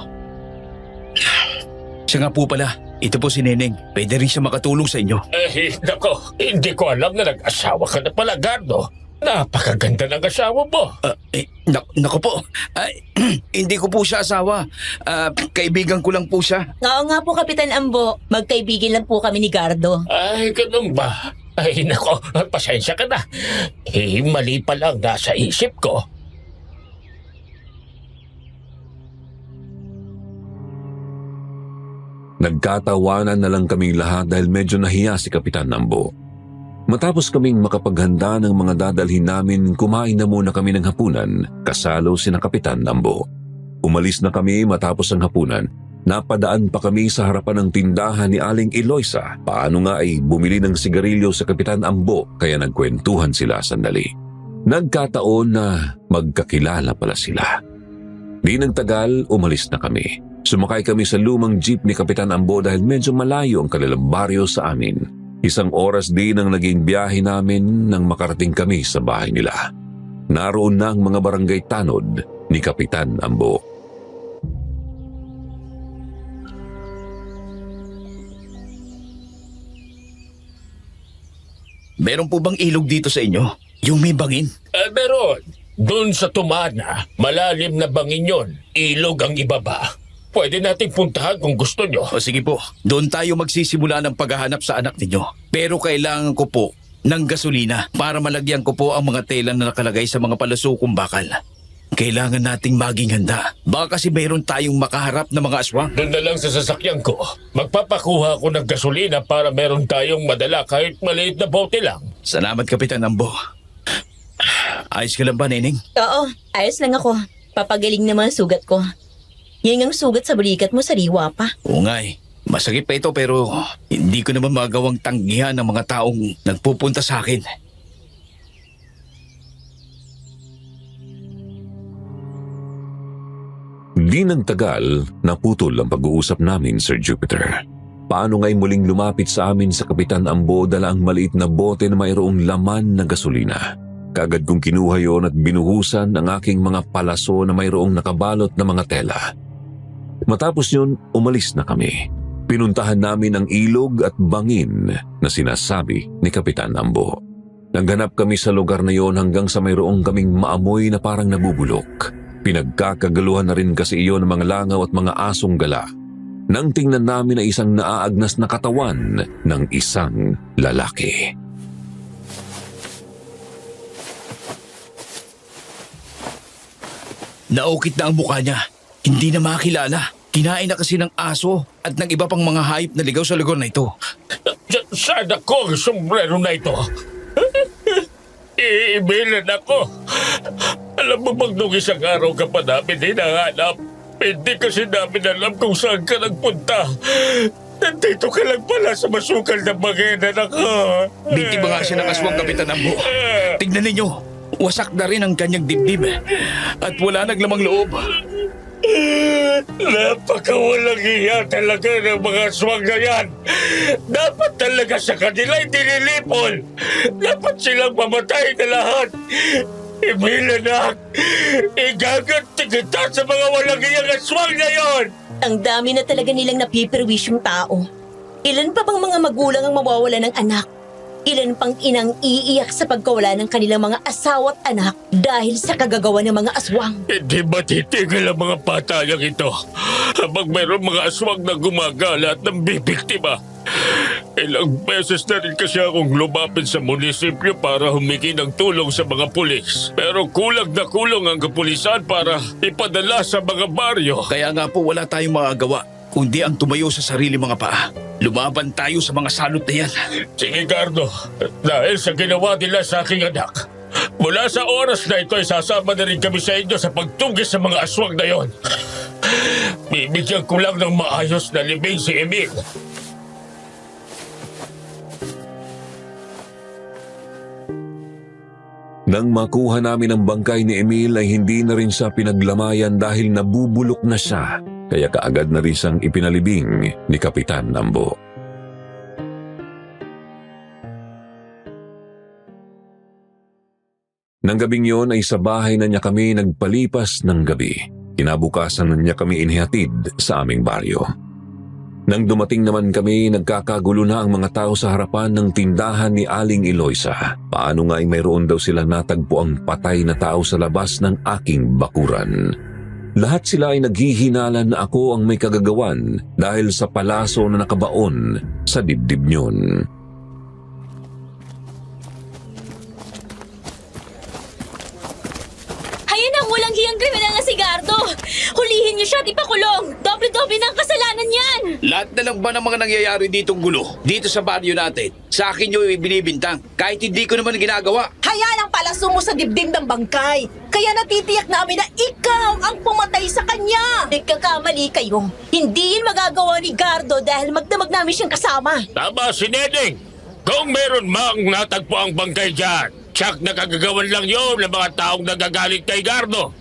Siya nga po pala, ito po si Neneng. Pwede rin siya makatulong sa inyo. Nako, hindi ko alam na nag-asawa ka na pala, Gardo. Napakaganda ng asawa mo. Nako po, hindi ko po siya asawa. Kaibigan ko lang po siya. Oo nga po, Kapitan Ambo. Magkaibigan lang po kami ni Gardo. Ay, ganun ba? Ay, nako, pasensya ka na. Mali pa lang nasa isip ko. Nagkatawanan na lang kaming lahat dahil medyo nahiya si Kapitan Ambo. Matapos kaming makapaghanda ng mga dadalhin namin, kumain na muna kami ng hapunan, kasalo sina Kapitan Ambo. Umalis na kami matapos ang hapunan. Napadaan pa kami sa harapan ng tindahan ni Aling Eloisa. Paano nga ay bumili ng sigarilyo sa Kapitan Ambo kaya nagkwentuhan sila sandali. Nagkataon na magkakilala pala sila. Di nang tagal, umalis na kami. Sumakay kami sa lumang jeep ni Kapitan Ambo dahil medyo malayo ang kanilang baryo sa amin. 1 oras din ang naging biyahe namin nang makarating kami sa bahay nila. Naroon na ang mga barangay tanod ni Kapitan Ambo. Meron po bang ilog dito sa inyo? Yung may bangin? Meron. Doon sa Tumana, malalim na bangin yon. Ilog ang ibaba. Pwede nating puntahan kung gusto nyo. O sige po, doon tayo magsisimula ng paghahanap sa anak ninyo. Pero kailangan ko po ng gasolina para malagyan ko po ang mga tela na nakalagay sa mga palusukong bakal. Kailangan nating maging handa. Baka kasi mayroon tayong makaharap na mga aswang. Doon na lang sa sasakyan ko. Magpapakuha ako ng gasolina para meron tayong madala kahit maliit na bote lang. Salamat, Kapitan Ambo. Ayos ka lang ba, Neneng? Oo, ayos lang ako. Papagaling naman ang sugat ko. Yan ang sugat sa balikat mo, sariwa pa. Oo nga eh. Masakit pa ito pero hindi ko naman magawang tanggihan ng mga taong nagpupunta sa akin. Di nang tagal, naputol ang pag-uusap namin, Sir Jupiter. Paano nga'y muling lumapit sa amin sa Kapitan Ambo dala ang maliit na bote na mayroong laman na gasolina. Kaagad kong kinuha yon at binuhusan ang aking mga palaso na mayroong nakabalot na mga tela. Matapos yun, umalis na kami. Pinuntahan namin ang ilog at bangin na sinasabi ni Kapitan Ambo. Naghanap kami sa lugar na yon hanggang sa mayroong kaming maamoy na parang nabubulok. Pinagkakagaluhan na rin kasi iyon ng mga langaw at mga asong gala. nang tingnan namin na isang naaagnas na katawan ng isang lalaki. Naukit na ang mukha niya. Hindi na makilala. Kinain na kasi ng aso at ng iba pang mga hayop na ligaw sa lugar na ito. Sana ko ang sombrero na ito. Iibilan ako. Alam mo bang nung isang araw ka pa namin hinahanap? Hindi kasi namin alam kung saan ka nagpunta. Nandito ka lang pala sa masukal na bangena na ka. Biktima nga siya ng aswang, Kapitan Ambo. Tignan ninyo, wasak na rin ang kanyang dibdib at wala naglamang loob. Napakawalang iya talaga ng mga aswang na yan. Dapat talaga sa kanila itinilipol. Dapat silang mamatay na lahat. Imilanak, igaganti kita sa mga walang iyang aswang na yon. Ang dami na talaga nilang napipirwisyong tao. Ilan pa bang mga magulang ang mawawala ng anak? Ilan pang inang iiyak sa pagkawala ng kanilang mga asawa at anak dahil sa kagagawa ng mga aswang? Hindi matitigil ang mga patayang ito habang mayroong mga aswang na gumagala at nambibiktima. Ilang beses na rin kasi akong lumapit sa munisipyo para humingi ng tulong sa mga pulis. Pero kulang na kulang ang kapulisan para ipadala sa mga baryo. Kaya nga po wala tayong magagawa kundi ang tumayo sa sarili mga paa. Lumaban tayo sa mga salot na yan. Sige, Gardo. Dahil sa ginawa nila sa aking anak, mula sa oras na ito ay sasama na rin kami sa inyo sa pagtugis sa mga aswang na yon. Bibigyan ko lang ng maayos na libing si Emil. Nang makuha namin ang bangkay ni Emil ay hindi na rin siya pinaglamayan dahil nabubulok na siya. Kaya kaagad na rin siyang ipinalibing ni Kapitan Ambo. Nang gabing yon ay sa bahay na niya kami nagpalipas ng gabi. Kinabukasan na niya kami inihatid sa aming baryo. Nang dumating naman kami, nagkakagulo na ang mga tao sa harapan ng tindahan ni Aling Eloisa. Paano nga ay mayroon daw sila natagpo ang patay na tao sa labas ng aking bakuran. Lahat sila ay naghihinalan na ako ang may kagagawan dahil sa palaso na nakabaon sa dibdib niyon. Hayan ang walang hiyang kriminal na si Gardo! Hulihin niyo siya at ipakulong! Doble-doble na ang kasalanan niyan! Lahat na lang ba ng mga nangyayari ditong gulo? Dito sa baryo natin? Sa akin nyo ibinibintang. Kahit hindi ko naman ginagawa. Hayaan ang palaso mo sa dibdib ng bangkay. Kaya natitiyak namin na ikaw ang pumatay sa kanya. Nagkakamali kayo. Hindi yun magagawa ni Gardo dahil magdamag namin siyang kasama. Tama si Neding! Kung meron mang natagpo ang bangkay dyan, tsak nakagagawan lang yun ng mga taong nagagalit kay Gardo.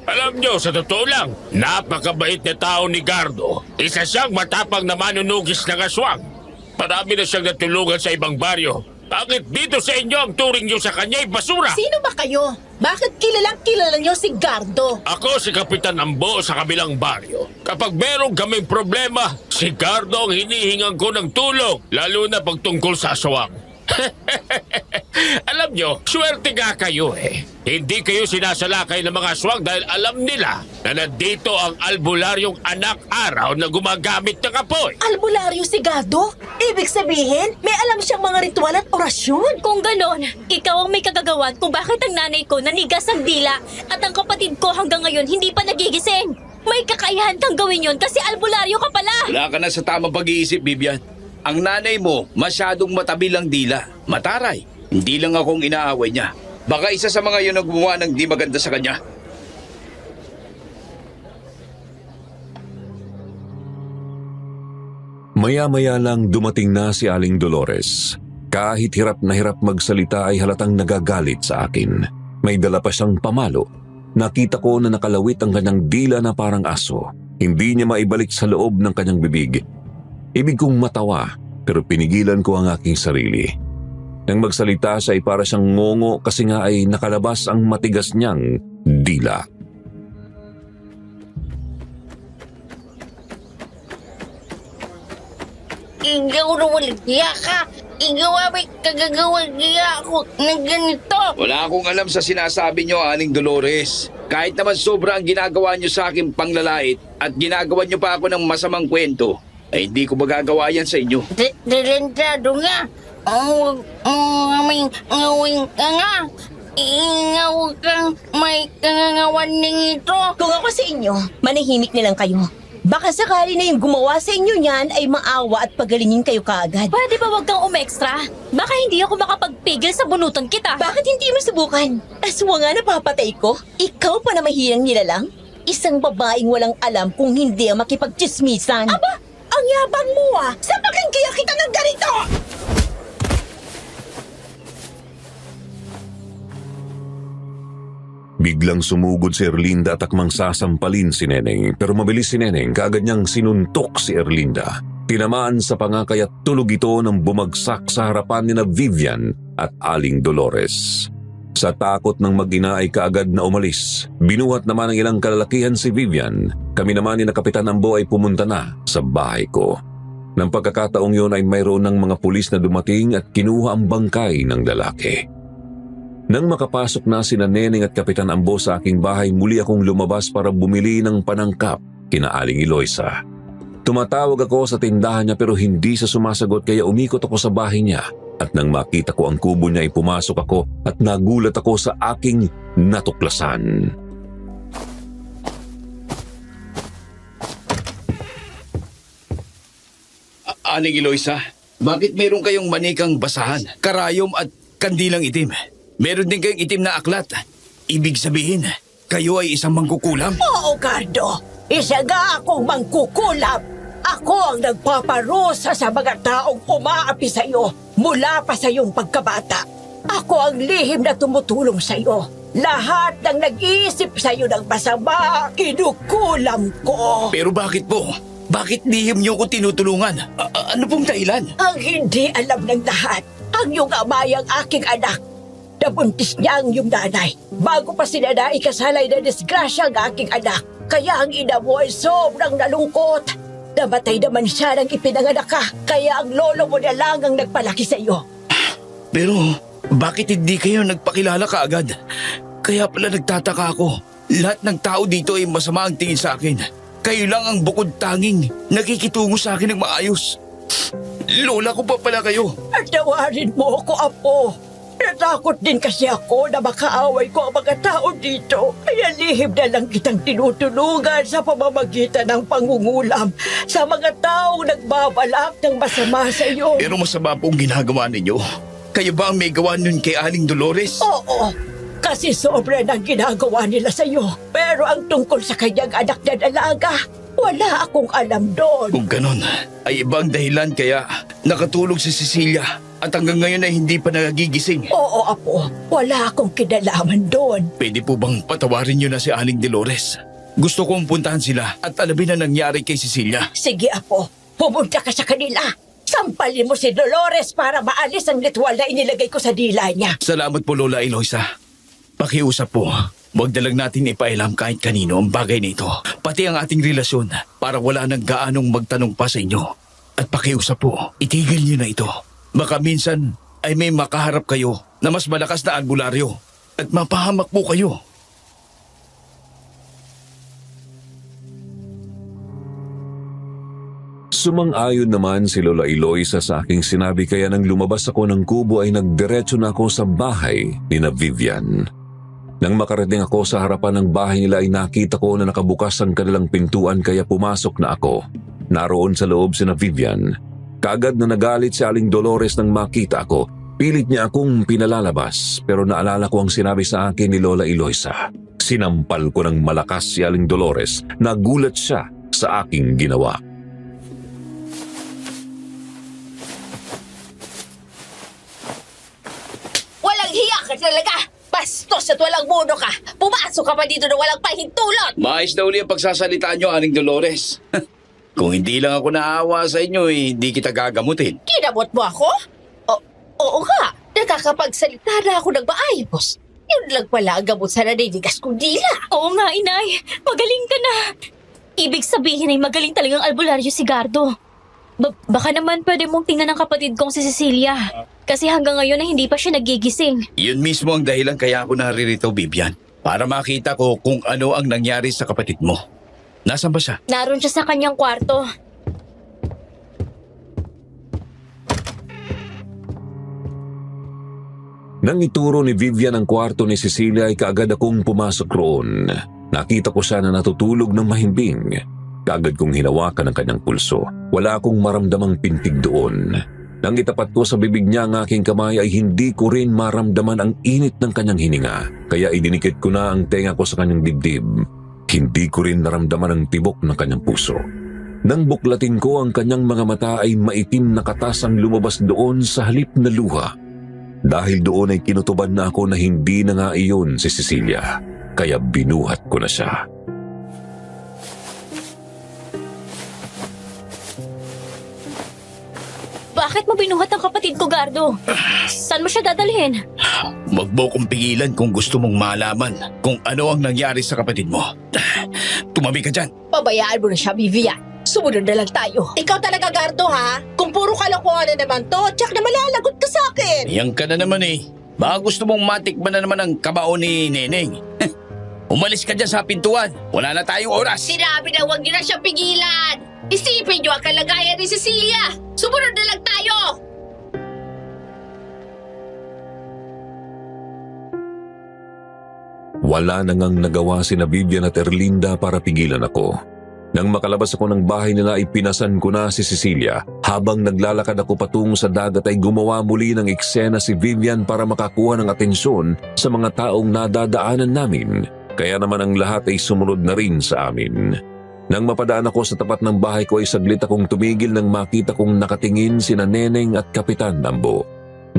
Alam nyo, sa totoo lang, napakabait na tao ni Gardo. Isa siyang matapang na manunugis ng aswang. Marami na siyang natulungan sa ibang baryo. Bakit dito sa inyo ang turing nyo sa kanya'y basura? Sino ba kayo? Bakit kilalang kilala niyo si Gardo? Ako si Kapitan Ambo sa kabilang baryo. Kapag meron kaming problema, si Gardo ang hinihingan ko ng tulong, lalo na pagtungkol sa aswang. Alam nyo, swerte nga kayo eh. Hindi kayo sinasalakay ng mga aswang dahil alam nila na nandito ang albularyong anak araw na gumagamit ng apoy. Albularyo si Gardo? Ibig sabihin, may alam siyang mga ritual at orasyon. Kung ganon, ikaw ang may kagagawan kung bakit ang nanay ko nanigas ang dila at ang kapatid ko hanggang ngayon hindi pa nagigising. May kakayahan kang gawin yun kasi albularyo ka pala. Wala ka na sa tamang pag-iisip, Vivian. Ang nanay mo, masyadong matabi lang dila. Mataray. Hindi lang akong inaaway niya. Baka isa sa mga yun ang gumawa ng di maganda sa kanya. Maya-maya lang dumating na si Aling Dolores. Kahit hirap na hirap magsalita ay halatang nagagalit sa akin. May dala pa siyang pamalo. Nakita ko na nakalawit ang kanyang dila na parang aso. Hindi niya maibalik sa loob ng kanyang bibig. Ibig kong matawa pero pinigilan ko ang aking sarili. Nang magsalita siya ay para siyang ngongo kasi nga ay nakalabas ang matigas niyang dila. Ikaw na walang hiya ka. Ikaw ay kagagawang hiya ako ng ganito. Wala akong alam sa sinasabi niyo, Aling Dolores. Kahit naman sobra ang ginagawa niyo sa akin panglalait at ginagawa niyo pa ako ng masamang kwento, ay hindi ko magagawa yan sa inyo. Delentado nga. Aming ngawing ka nga. Ingaw kang may kangangawan ning ito. Kung ako sa inyo, manahimik na lang kayo. Baka sakali na yung gumawa sa inyo niyan ay maawa at pagalingin kayo kaagad. Pwede ba wag kang umextra? Baka hindi ako makapagpigil sa bunutan kita. Bakit hindi mo subukan? Aswa nga napapatay ko. Ikaw pa na mahirang nilalang? Isang babaeng walang alam kung hindi ang makipagchismisan. Aba, ang yabang mo ah! Saan ba kaya kita ng ganito? Biglang sumugod si Erlinda at akmang sasampalin si Neneng. Pero mabilis si Neneng, kaagad niyang sinuntok si Erlinda. Tinamaan sa pangakay at tulog ito nang bumagsak sa harapan ni na Vivian at Aling Dolores. Sa takot ng mag-ina ay kaagad na umalis. Binuhat naman ng ilang kalalakihan si Vivian. Kami naman ni na Kapitan Ambo ay pumunta na sa bahay ko. Nang pagkakataong yun ay mayroon ng mga pulis na dumating at kinuha ang bangkay ng lalaki. Nang makapasok na sina Neneng at Kapitan Ambo sa aking bahay, muli akong lumabas para bumili ng panangkap kina Aling Eloisa. Tumatawag ako sa tindahan niya pero hindi siya sumasagot kaya umikot ako sa bahay niya at nang makita ko ang kubo niya ay pumasok ako at nagulat ako sa aking natuklasan. Aling Eloisa, bakit meron kayong manikang basahan, karayom at kandilang itim? Meron din kayong itim na aklat. Ibig sabihin, kayo ay isang mangkukulam? Oo, Gardo. Isa nga akong mangkukulam. Ako ang nagpaparusa sa mga taong umaapi sa iyo mula pa sa iyong pagkabata. Ako ang lihim na tumutulong sa iyo. Lahat ng nag-iisip sa iyo ng masama, kinukulam ko. Pero bakit po? Bakit lihim niyo ko tinutulungan? Ano pong dahilan? Ang hindi alam ng lahat, ang iyong amay ang aking anak. Nabuntis niya ang iyong nanay. Bago pa sila naikasalay na disgrasya ang aking anak. Kaya ang ina mo ay sobrang nalungkot. Namatay naman siya nang ipinanganak ka. Kaya ang lolo mo na lang ang nagpalaki sa iyo. Pero bakit hindi kayo nagpakilala kaagad? Kaya pala nagtataka ako. Lahat ng tao dito ay masama ang tingin sa akin. Kayo lang ang bukod tanging nakikitungo sa akin ng maayos. Lola ko pa pala kayo. Tawarin mo ako, Apo. Natakot din kasi ako na makaaway ko ang mga tao dito. Kaya lihim na lang kitang tinutulungan sa pamamagitan ng pangungulam sa mga taong nagbabalak ng masama sa iyo. Pero masama pong ginagawa ninyo. Kayo ba ang may gawa nun kay Aling Dolores? Oo, kasi sobra ng ginagawa nila sa iyo. Pero ang tungkol sa kanyang anak na dalaga, wala akong alam doon. Kung ganon, ay ibang dahilan kaya nakatulog si Cecilia at hanggang ngayon ay hindi pa nagigising. Oo, Apo. Wala akong kinalaman doon. Pwede po bang patawarin niyo na si Aling Dolores? Gusto kong puntahan sila at alamin na nangyari kay Cecilia. Sige, Apo. Pumunta ka sa kanila. Sampalin mo si Dolores para maalis ang litwal na inilagay ko sa dila niya. Salamat po, Lola Eloisa. Pakiusap po. Huwag na lang natin ipailam kahit kanino ang bagay na ito. Pati ang ating relasyon para wala nang gaanong magtanong pa sa inyo. At pakiusap po, itigil niyo na ito. Baka minsan ay may makaharap kayo na mas malakas na albularyo at mapahamak po kayo. Sumang-ayon naman si Lola Eloisa sa aking sinabi kaya nang lumabas ako ng kubo ay nagdiretso na ako sa bahay ni na Vivian. Nang makarating ako sa harapan ng bahay nila ay nakita ko na nakabukas ang kanilang pintuan kaya pumasok na ako. Naroon sa loob si na Vivian. Kaagad na nagalit si Aling Dolores nang makita ako. Pilit niya akong pinalalabas pero naalala ko ang sinabi sa akin ni Lola Eloisa. Sinampal ko ng malakas si Aling Dolores. Nagulat siya sa aking ginawa. Walang hiya ka talaga! Bastos at walang mundo ka! Pumasok ka pa dito na walang pahintulot! Maayos na uli ang pagsasalitaan niyo, Aling Dolores. Kung hindi lang ako naawa sa inyo, hindi kita gagamutin. Kinabot mo ako? Oo nga, nakakapagsalita na ako ng maayos. Yun lang pala ang gamot sa naninigas kong dila. Oo nga, inay. Magaling ka na. Ibig sabihin ay magaling talagang albularyo si Gardo. Baka naman pwede mong tingnan ng kapatid kong si Cecilia. Kasi hanggang ngayon ay hindi pa siya nagigising. Yun mismo ang dahilan kaya ako naririto, Vivian. para makita ko kung ano ang nangyari sa kapatid mo. Nasaan ba siya? Naroon siya sa kanyang kwarto. Nang ituro ni Vivian ang kwarto ni Cecilia ay kaagad akong pumasok roon. Nakita ko siya na natutulog ng mahimbing. Kaagad kong hinawakan ang kanyang pulso. Wala akong maramdamang pintig doon. Nang itapat ko sa bibig niya ang aking kamay ay hindi ko rin maramdaman ang init ng kanyang hininga. Kaya idinikit ko na ang tenga ko sa kanyang dibdib. Hindi ko rin naramdaman ang tibok ng kanyang puso. Nang buklatin ko ang kanyang mga mata ay maitim na katas ang lumabas doon sa halip na luha. Dahil doon ay kinutuban na ako na hindi na nga iyon si Cecilia. Kaya binuhat ko na siya. Bakit mo binuhat ang kapatid ko, Gardo? Saan mo siya dadalhin? Wag mo kong pigilan kung gusto mong malaman kung ano ang nangyari sa kapatid mo. Tumabi ka dyan. Pabayaan mo na siya, Vivian. Sumunod na lang tayo. Ikaw talaga, Gardo, ha? Kung puro kalokohan na naman to, tsak na malalagot ka sa akin. Yan ka na naman eh. Baka gusto mong matikman na naman ang kamao ni Neneng. Umalis ka dyan sa pintuan. Wala na tayong oras. Sinabi na huwag niyo na siya pigilan. Isipin niyo ang kalagayan ni Cecilia. Sumunod na lang tayo. Wala na ngang nagawa sina Vivian at Erlinda para pigilan ako. Nang makalabas ako ng bahay nila ay pinasan ko na si Cecilia. Habang naglalakad ako patungo sa dagat ay gumawa muli ng eksena si Vivian para makakuha ng atensyon sa mga taong nadadaanan namin. Kaya naman ang lahat ay sumunod na rin sa amin. Nang mapadaan ako sa tapat ng bahay ko ay saglit akong tumigil nang makita kong nakatingin sina Neneng at Kapitan Nambo.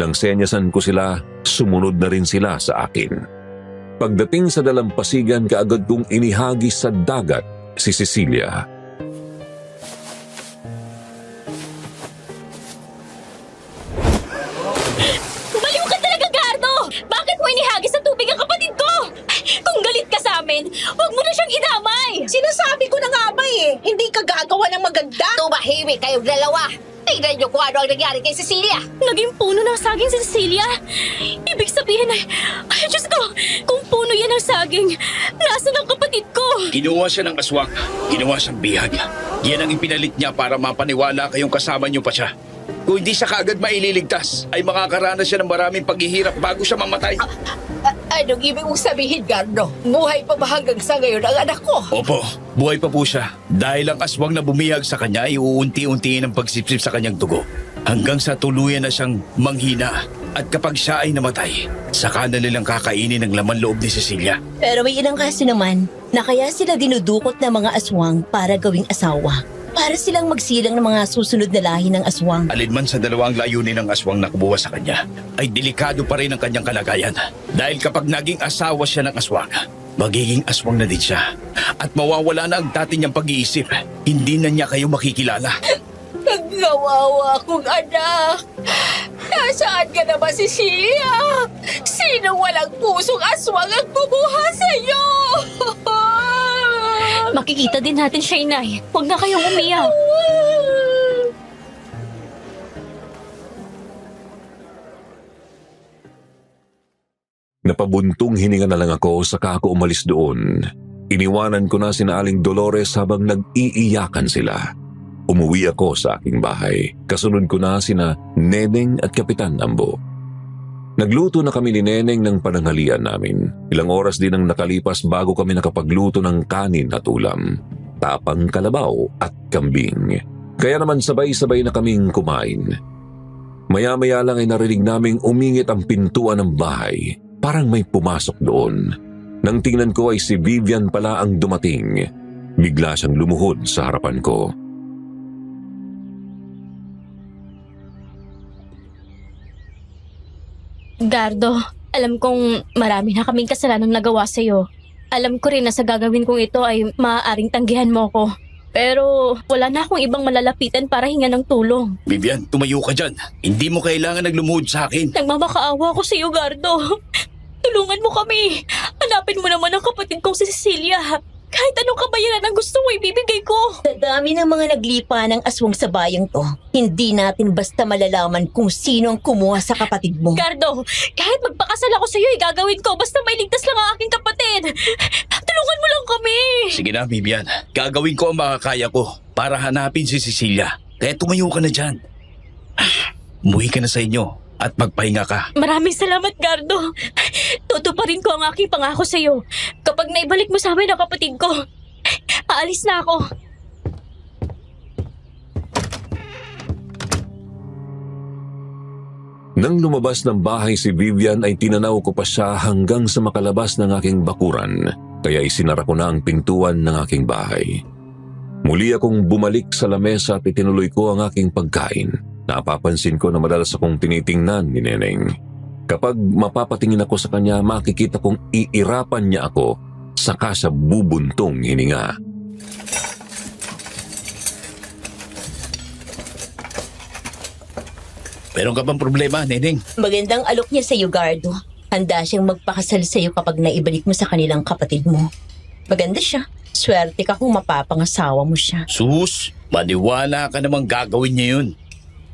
Nang senyasan ko sila, sumunod na rin sila sa akin. Pagdating sa dalampasigan, kaagad kong inihagis sa dagat si Cecilia. Baliw ka talaga, Gardo! Bakit mo inihagis sa tubig ang kapatid ko? Kung galit ka sa amin, huwag mo na siyang idamay! Sinasabi ko na nga ba hindi ka gagawa ng maganda. Tumahimik kayong dalawa. Tingnan niyo kung ano ang nangyari kay Cecilia. Naging puno ng saging si Cecilia. Ibig sabihin ay Diyos ko, kung puno yan ng saging, nasaan ang kapatid ko? Kinuha siya ng aswang. Kinuha siyang bihag. Yan ang ipinalit niya para mapaniwala kayong kasama niyo pa siya. Kung hindi siya kaagad maililigtas, ay makakaranas siya ng maraming paghihirap bago siya mamatay. Anong ibig mong sabihin, Gardo? Buhay pa ba hanggang sa ngayon ang anak ko? Opo, buhay pa po siya. Dahil ang aswang na bumihag sa kanya ay uunti-untiin ang pagsipsip sa kanyang dugo. Hanggang sa tuluyan na siyang manghina. At kapag siya ay namatay, saka na nilang kakainin ang laman loob ni Cecilia. Pero may ilang kaso naman na kaya sila dinudukot ng mga aswang para gawing asawa. Para silang magsilang ng mga susunod na lahi ng aswang. Alinman sa dalawang layunin ng aswang na kubuha sa kanya, ay delikado pa rin ang kanyang kalagayan. Dahil kapag naging asawa siya ng aswang, magiging aswang na din siya. At mawawala na ang dati niyang pag-iisip. Hindi na niya kayo makikilala. Nagkawawa akong anak. Nasaan ka na ba, Cecilia? Sino walang pusong aswang ang kumuha sa'yo? Makikita din natin siya, Inay. Huwag na kayong umiyak. Napabuntong hininga na lang ako saka ako umalis doon. Iniwanan ko na sina Aling Dolores habang nag-iiyakan sila. Umuwi ako sa aking bahay. Kasunod ko na sina Neneng at Kapitan Nambo. Nagluto na kami ni Neneng ng pananghalian namin. Ilang oras din ang nakalipas bago kami nakapagluto ng kanin at ulam, tapang kalabaw at kambing. Kaya naman sabay-sabay na kaming kumain. Maya-maya lang ay narinig naming umingit ang pintuan ng bahay. Parang may pumasok doon. Nang tingnan ko ay si Vivian pala ang dumating. Bigla siyang lumuhod sa harapan ko. Gardo, alam kong marami na kaming kasalanang nagawa sa'yo. Alam ko rin na sa gagawin kong ito ay maaaring tanggihan mo ko. Pero wala na akong ibang malalapitan para hinga ng tulong. Vivian, tumayo ka dyan. Hindi mo kailangan naglumuhod sa akin. Nagmamakaawa ko sa'yo, Gardo. Tulungan mo kami. Hanapin mo naman ang kapatid kong si Cecilia. Kahit anong kabayaran ang gusto mo, ibibigay ko. Sa dami ng mga naglipa ng aswang sa bayang to, hindi natin basta malalaman kung sino ang kumuha sa kapatid mo. Gardo, kahit magpakasal ako sa'yo, gagawin ko. Basta may ligtas lang ang aking kapatid. Tulungan mo lang kami. Sige na, Vivian. Gagawin ko ang makakaya ko para hanapin si Cecilia. Kaya tumayo ka na dyan. Umuwi ka na sa inyo at magpahinga ka. Maraming salamat, Gardo. Tutuparin ko ang aking pangako sa'yo. Kapag naibalik mo sa amin ang kapatid ko, aalis na ako. Nang lumabas ng bahay si Vivian ay tinanaw ko pa siya hanggang sa makalabas ng aking bakuran, kaya isinara ko na ang pintuan ng aking bahay. Muli akong bumalik sa lamesa at itinuloy ko ang aking pagkain. Napapansin ko na madalas akong tinitingnan ni Neneng. Kapag mapapatingin ako sa kanya, makikita kong iirapan niya ako saka sa bubuntong hininga. Meron ka bang problema, Neneng? Magandang alok niya sa iyo, Gardo. Handa siyang magpakasal sa iyo kapag naibalik mo sa kanilang kapatid mo. Maganda siya. Swerte ka kung mapapangasawa mo siya. Sus, maniwala ka namang gagawin niya yun.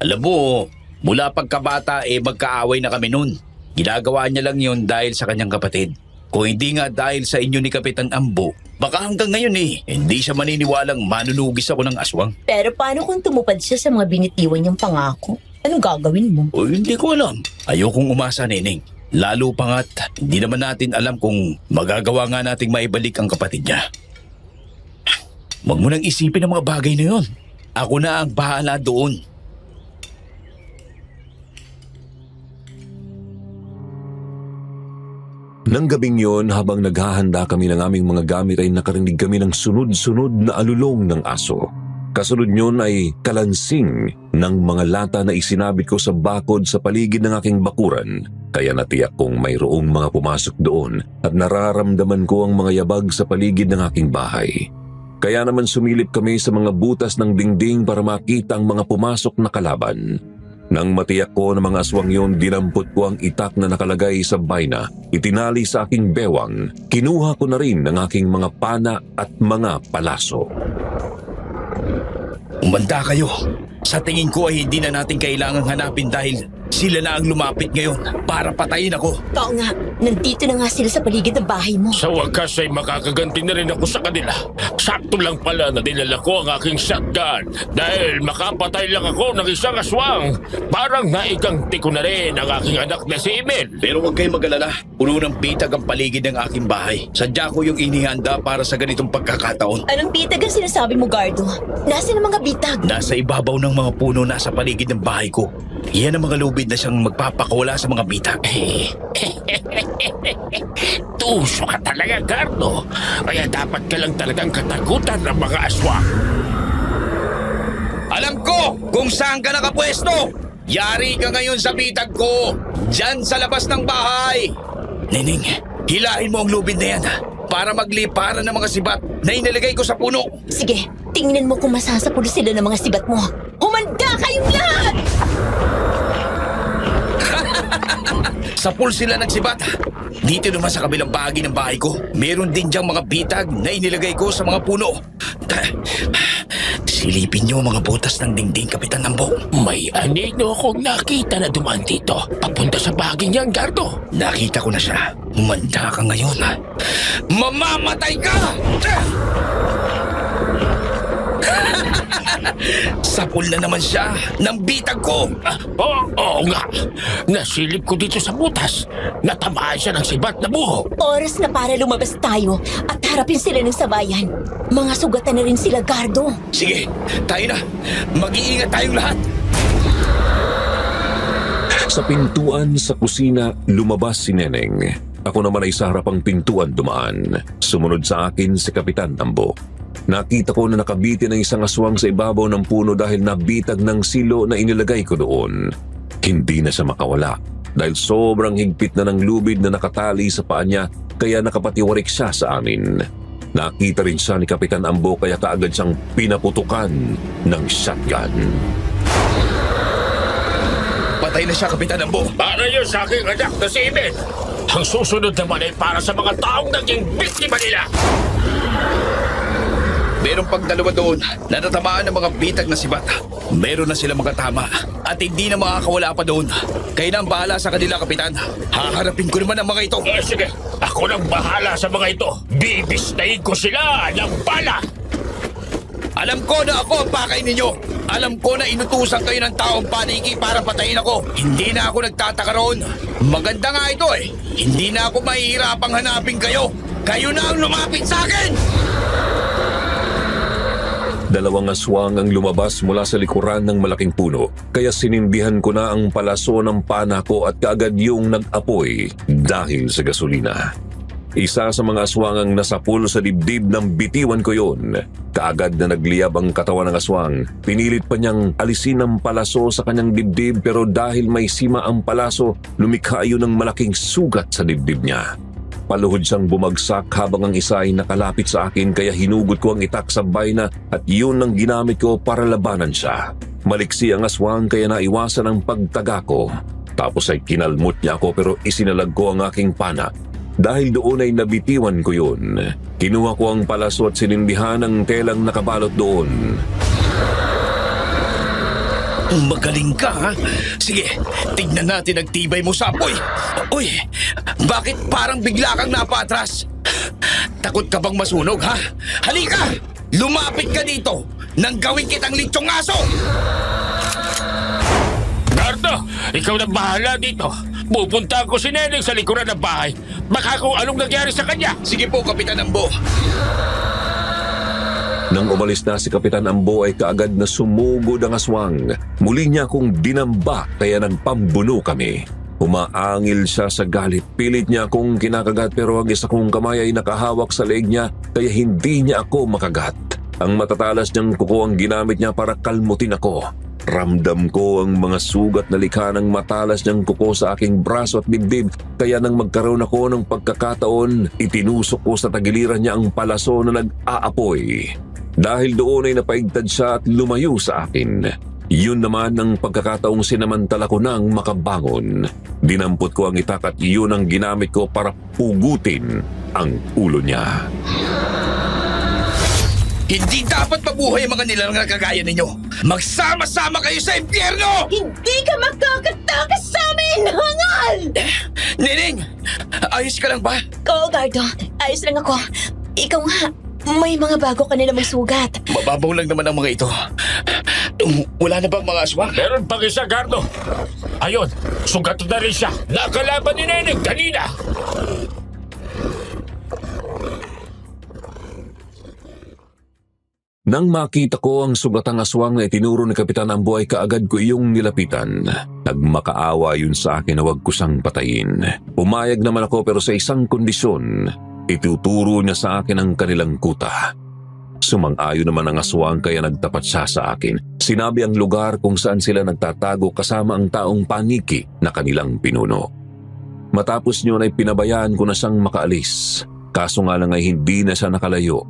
Alam mo, mula pagkabata magkaaway na kami nun. Ginagawa niya lang yun dahil sa kanyang kapatid. Kung hindi nga dahil sa inyo ni Kapitan Ambo, baka hanggang ngayon hindi siya maniniwalang manunugis ako ng aswang. Pero paano kung tumupad siya sa mga binitiwan niyang pangako? Anong gagawin mo? O hindi ko alam. Ayokong umasa, Neneng. Lalo pa nga't hindi naman natin alam kung magagawa nga nating maibalik ang kapatid niya. Huwag mo nang isipin ang mga bagay na yun. Ako na ang bahala doon. Nang gabing yon, habang naghahanda kami ng aming mga gamit ay nakarinig kami ng sunod-sunod na alulong ng aso. Kasunod nyon ay kalansing ng mga lata na isinabit ko sa bakod sa paligid ng aking bakuran. Kaya natiyak kong mayroong mga pumasok doon at nararamdaman ko ang mga yabag sa paligid ng aking bahay. Kaya naman sumilip kami sa mga butas ng dingding para makita ang mga pumasok na kalaban. Nang matiyak ko na mga aswang yun, dinampot ko ang itak na nakalagay sa bayna, itinali sa aking bewang, kinuha ko na rin ang aking mga pana at mga palaso. Umanda kayo. Sa tingin ko ay hindi na natin kailangang hanapin dahil sila na ang lumapit ngayon para patayin ako. Oo nga, nandito na nga sila sa paligid ng bahay mo. Sa wakas ay makakaganti na rin ako sa kanila. Sakto lang pala na dinala ko ang aking shotgun dahil makapatay lang ako ng isang aswang. Parang naiganti ko na rin ang aking anak na si Emil. Pero huwag kayong mag-alala. Puno ng bitag ang paligid ng aking bahay. Sadya ko yung inihanda para sa ganitong pagkakataon. Anong bitag ang sinasabi mo, Gardo? Nasaan ang mga bitag? Nasa ibabaw ng mga puno nasa paligid ng bahay ko. Iyan ang mga lubid na siyang magpapakawala sa mga bitag. Tuso ka talaga, Gardo. Kaya dapat ka lang talagang katakutan ng mga aswang. Alam ko kung saan ka nakapwesto! Yari ka ngayon sa bitag ko! Diyan sa labas ng bahay! Neneng, hilahin mo ang lubid na yan para magliparan ng mga sibat na inilagay ko sa puno. Sige, tingnan mo kung masasapul sila ng mga sibat mo. Humanda kayong lahat! Sa pool sila nagsibat. Dito naman sa kabilang bahagi ng bahay ko, meron din diyang mga bitag na inilagay ko sa mga puno. Silipin niyo mga butas ng dingding, Kapitan Ambo. May anino akong nakita na dumaan dito. Papunta sa bahagi niyan, Gardo. Nakita ko na siya. Humanda ka ngayon. Mamamatay ka! Sapul na naman siya ng bitag ko. Oo nga. Nasilip ko dito sa butas. Natamaan siya ng sibat na buho. Oras na para lumabas tayo at harapin sila ng sabayan. Mga sugatan na rin sila, Gardo. Sige, tayo na. Mag-iingat tayong lahat. Sa pintuan sa kusina, lumabas si Neneng. Ako naman ay sa harapang pintuan dumaan. Sumunod sa akin si Kapitan Ambo. Nakita ko na nakabitin ng isang aswang sa ibabaw ng puno dahil nabitag ng silo na inilagay ko doon. Hindi na siya makawala dahil sobrang higpit na ng lubid na nakatali sa paa niya kaya nakapatiwarik siya sa amin. Nakita rin siya ni Kapitan Ambo kaya kaagad siyang pinaputukan ng shotgun. Patay na siya, Kapitan Ambo. Para yun sa aking anak na si Emil. Ang susunod naman ay para sa mga taong naging biktima nila. Meron pang dalawa doon na natamaan ng mga bitag na sibat. Meron na sila mga tama at hindi na makakawala pa doon. Kayo na ang bahala sa kanila, Kapitan. Haharapin ko naman ang mga ito. Sige, ako nang bahala sa mga ito. Bibistayin ko sila ng bala. Alam ko na ako ang pakay ninyo. Alam ko na inutusan kayo ng taong paniki para patayin ako. Hindi na ako nagtataka roon. Maganda nga ito eh. Hindi na ako mahihirapang hanapin kayo. Kayo na ang lumapit sa akin! Dalawang aswang ang lumabas mula sa likuran ng malaking puno, kaya sinindihan ko na ang palaso ng pana ko at kaagad yung nag-apoy dahil sa gasolina. Isa sa mga aswang ang nasapul sa dibdib ng bitiwan ko yun. Kaagad na nagliyab ang katawan ng aswang. Pinilit pa niyang alisin ang palaso sa kanyang dibdib pero dahil may sima ang palaso, lumikha yun ng malaking sugat sa dibdib niya. Paluhod siyang bumagsak habang ang isa ay nakalapit sa akin kaya hinugot ko ang itak sa bayna at yun ang ginamit ko para labanan siya. Maliksi ang aswang kaya naiwasan ang pagtaga ko. Tapos ay kinalmot niya ako pero isinalag ko ang aking pana. Dahil doon ay nabitiwan ko yun. Kinuha ko ang palaso at sinindihan ang telang nakabalot doon. Magaling ka, ha? Sige, tignan natin ang tibay mo sa apoy. Uy, bakit parang bigla kang napatras? Takot ka bang masunog, ha? Halika! Lumapit ka dito nang gawin kitang litsyong aso! Gardo, ikaw na bahala dito. Pupunta ko si Neneng sa likuran ng bahay. Baka kung anong nangyari sa kanya. Sige po, Kapitan Ambo. Nang umalis na si Kapitan Ambo ay kaagad na sumugod ang aswang. Muli niya akong dinamba kaya nagpambuno kami. Umaangil siya sa galit. Pilit niya akong kinakagat pero ang isa kong kamay ay nakahawak sa leeg niya kaya hindi niya ako makagat. Ang matatalas niyang kuko ang ginamit niya para kalmutin ako. Ramdam ko ang mga sugat na likha ng matalas niyang kuko sa aking braso at dibdib kaya nang magkaroon ako ng pagkakataon, itinusok ko sa tagiliran niya ang palaso na nag-aapoy. Dahil doon ay napaigtad siya at lumayo sa akin. Yun naman ang pagkakataong sinamantala ko nang makabangon. Dinampot ko ang itak at yun ang ginamit ko para pugutin ang ulo niya. Hindi dapat mabuhay ang mga nilalang na kagaya ninyo. Magsama-sama kayo sa impyerno! Hindi ka magkakatakas sa amin, hangal! Neneng, ayos ka lang ba? Oo, Gardo. Ayos lang ako. Ikaw nga, may mga bago ka nila sugat. Mababaw lang naman ang mga ito. Wala na bang mga aswang? Meron pang isa, Gardo. Ayun, sugat na rin siya. Nakalaban ni Neneng kanina. Nang makita ko ang sugatang aswang na itinuro ni Kapitan Ambo ay kaagad ko iyong nilapitan. Nagmakaawa yun sa akin na huwag ko siyang patayin. Pumayag naman ako pero sa isang kondisyon, ituturo niya sa akin ang kanilang kuta. Sumang-ayon naman ang aswang kaya nagtapat siya sa akin. Sinabi ang lugar kung saan sila nagtatago kasama ang taong paniki na kanilang pinuno. Matapos niyon ay pinabayaan ko na siyang makaalis. Kaso nga lang ay hindi na siya nakalayo.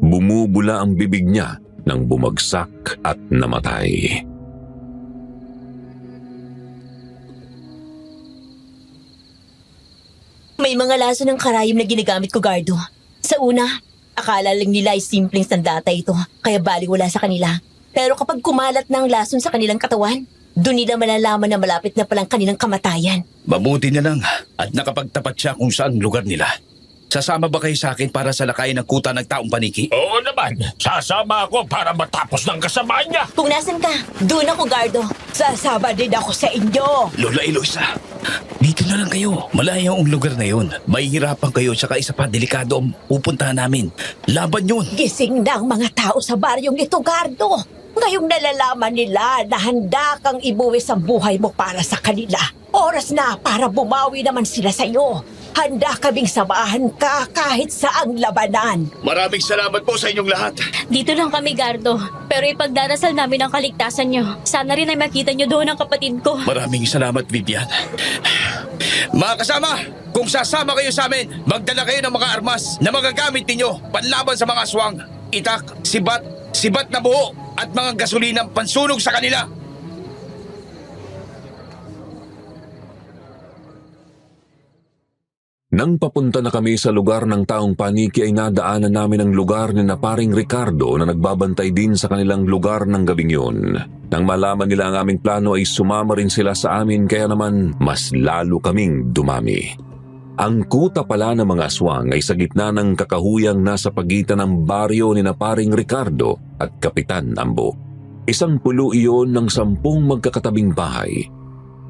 Bumubula ang bibig niya nang bumagsak at namatay. May mga laso ng karayom na ginagamit ko, Gardo. Sa una, akala lang nila ay simpleng sandata ito, kaya baliwala sa kanila. Pero kapag kumalat na ang lason sa kanilang katawan, doon nila malalaman na malapit na palang kanilang kamatayan. Mabuti na lang at nakapagtapat siya kung saan lugar nila. Sasama ba kayo sa akin para salakayin ang kuta ng taong paniki? Oo naman, sasama ako para matapos ng kasamaan niya. Kung nasan ka, doon ako, Gardo. Sasama din ako sa inyo. Lola Eloisa, dito na lang kayo. Malayo ang lugar na yun. Mahihirapan kayo tsaka isa pa delikado ang pupuntahan namin. Laban yun. Gising na ang mga tao sa baryong ito, Gardo. Ngayong nalalaman nila na handa kang ibuwis ang buhay mo para sa kanila. Oras na para bumawi naman sila sa iyo. Handa kaming samahan ka kahit saang labanan. Maraming salamat po sa inyong lahat. Dito lang kami, Gardo. Pero ipagdarasal namin ang kaligtasan nyo. Sana rin ay makita nyo doon ang kapatid ko. Maraming salamat, Vivian. Mga kasama, kung sasama kayo sa amin, magdala kayo ng mga armas na magagamit ninyo panlaban sa mga aswang, itak, sibat na buho, at mga gasolinang pansunog sa kanila. Nang papunta na kami sa lugar ng taong paniki ay nadaanan namin ang lugar ni na paring Ricardo na nagbabantay din sa kanilang lugar ng gabing yun. Nang malaman nila ang aming plano ay sumama rin sila sa amin kaya naman mas lalo kaming dumami. Ang kuta pala ng mga aswang ay sa gitna ng kakahuyang nasa pagitan ng baryo ni na paring Ricardo at Kapitan Ambo. Isang pulo iyon ng 10 magkakatabing bahay.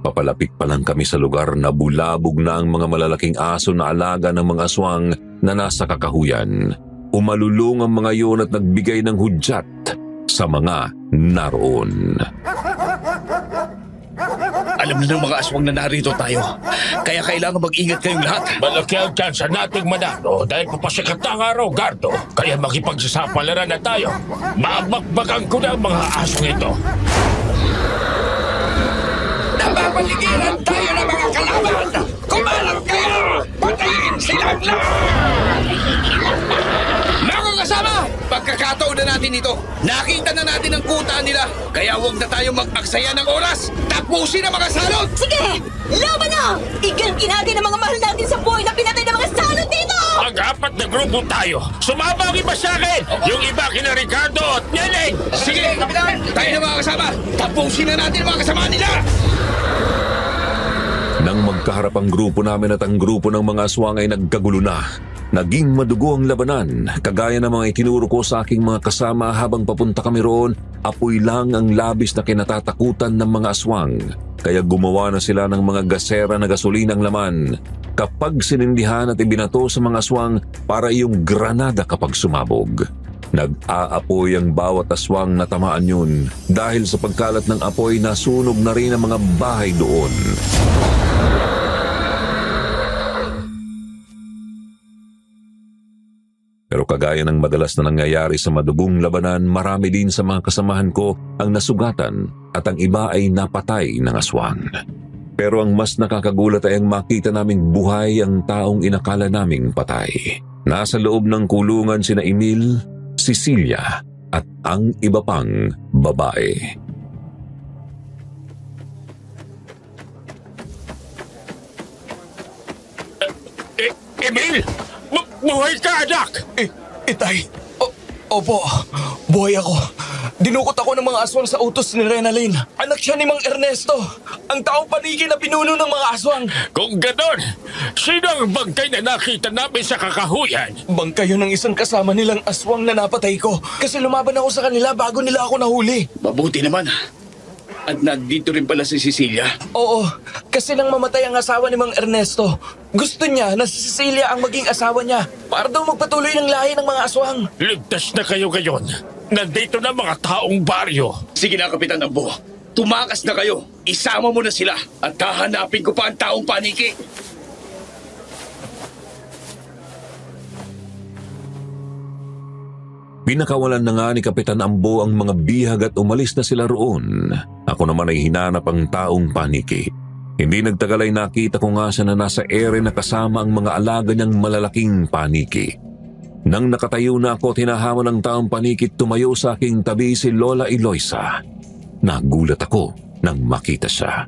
Papalapit pa lang kami sa lugar na bulabog na ang mga malalaking aso na alaga ng mga aswang na nasa kakahuyan. Umalulong ang mga iyon at nagbigay ng hudyat sa mga naroon. Alam na ng mga aswang na narito tayo. Kaya kailangan mag-ingat kayong lahat. Malaki ang tsansa nating manalo dahil papasikat na ang araw, Gardo. Kaya makipagsasapalaran na tayo. Mabakbakan ko na ang mga asong ito. Napapaligiran tayo ng mga kalaban! Kumalam kayo! Patayin silang lahat! Mga kasama! Pagkakataon na natin ito. Nakita na natin ang kuta nila. Kaya huwag na tayo mag-aksaya ng oras. Tapusin ang mga salot! Sige! Laban na! Iganti natin ang mga mahal natin sa buhay na pinatay ng mga salot dito! Ang 4 na grupo tayo. Sumama ang iba sa akin! Yung iba kina Ricardo at Neneng! Sige, Kapitan! Tayo na mga kasama! Tapusin na natin ang mga kasama nila! Nang magkaharap ang grupo namin at ang grupo ng mga aswang ay nagkagulo na. Naging madugo ang labanan, kagaya ng mga itinuro ko sa aking mga kasama habang papunta kami roon, apoy lang ang labis na kinatatakutan ng mga aswang. Kaya gumawa na sila ng mga gasera na gasolinang laman. Kapag sinindihan at ibinato sa mga aswang para iyong granada kapag sumabog. Nag-aapoy ang bawat aswang na tamaan yun. Dahil sa pagkalat ng apoy, nasunog na rin ang mga bahay doon. Pero kagaya ng madalas na nangyayari sa madugong labanan, marami din sa mga kasamahan ko ang nasugatan at ang iba ay napatay ng aswang. Pero ang mas nakakagulat ay ang makita naming buhay ang taong inakala naming patay. Nasa loob ng kulungan sina Emil, Cecilia at ang iba pang babae. Emil! Buhay ka, anak! Itay, opo, buhay ako. Dinukot ako ng mga aswang sa utos ni Renalyn. Anak siya ni Mang Ernesto, ang taong paniki na pinuno ng mga aswang. Kung ganon, sino ang bangkay na nakita namin sa kakahuyan? Bangkay yun ng isang kasama nilang aswang na napatay ko kasi lumaban ako sa kanila bago nila ako nahuli. Mabuti naman. At nandito rin pala si Cecilia. Oo, kasi nang mamatay ang asawa ni Mang Ernesto, gusto niya na si Cecilia ang maging asawa niya para daw magpatuloy ng lahi ng mga aswang. Ligtas na kayo ngayon. Nandito na mga taong baryo. Sige na, Kapitan Ambo. Tumakas na kayo. Isama mo na sila at hahanapin ko pa ang taong paniki. Pinakawalan na nga ni Kapitan Ambo ang mga bihag at umalis na sila roon. Ako naman ay hinanap ang taong paniki. Hindi nagtagal ay nakita ko nga siya na nasa ere na kasama ang mga alaga niyang malalaking paniki. Nang nakatayo na ako at hinahamon ng taong paniki, tumayo sa aking tabi si Lola Eloisa. Nagulat ako nang makita siya.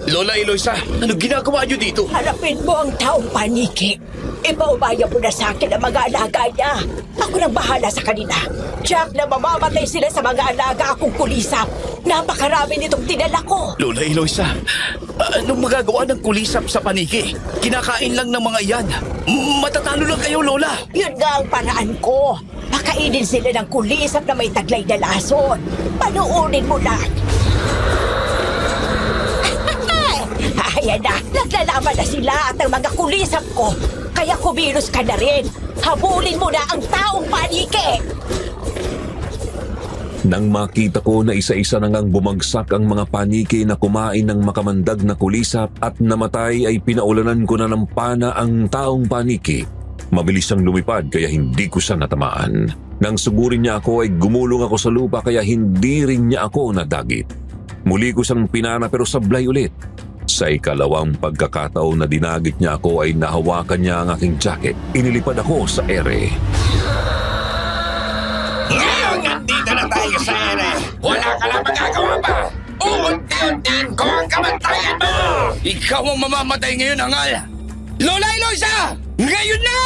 Lola Eloisa, ano ginagawa niyo dito? Harapin mo ang taong paniki. Ipaubaya mo na sa akin ang mga alaga niya. Ako nang bahala sa kanila. Jack, na mamamatay sila sa mga alaga akong kulisap. Napakarami nitong tinala ko. Lola Eloisa, anong magagawa ng kulisap sa paniki? Kinakain lang ng mga iyan. Matatalo lang kayo, Lola. Yun nga ang paraan ko. Pakainin sila ng kulisap na may taglay na lason. Panuunin mo lang. Ayan na, naglalaban na sila at ang mga kulisap ko. Kaya kumilos ka na rin. Habulin mo na ang taong paniki. Nang makita ko na isa-isa na ngang bumagsak ang mga paniki na kumain ng makamandag na kulisap at namatay, ay pinaulanan ko na ng pana ang taong paniki. Mabilis siyang lumipad kaya hindi ko siya natamaan. Nang sugurin niya ako ay gumulong ako sa lupa kaya hindi rin niya ako nadagit. Muli ko siyang pinana pero sablay ulit. Sa ikalawang pagkakataon na dinagit niya ako ay nahawakan niya ang aking jacket. Inilipad ako sa ere. Ngayon, nandito na tayo sa ere. Wala ka lang magagawa pa. Uunti-untiin ko ang Pamantayan mo! Ikaw ang mamamatay ngayon, Hangal! Lola Eloisa! Ngayon na!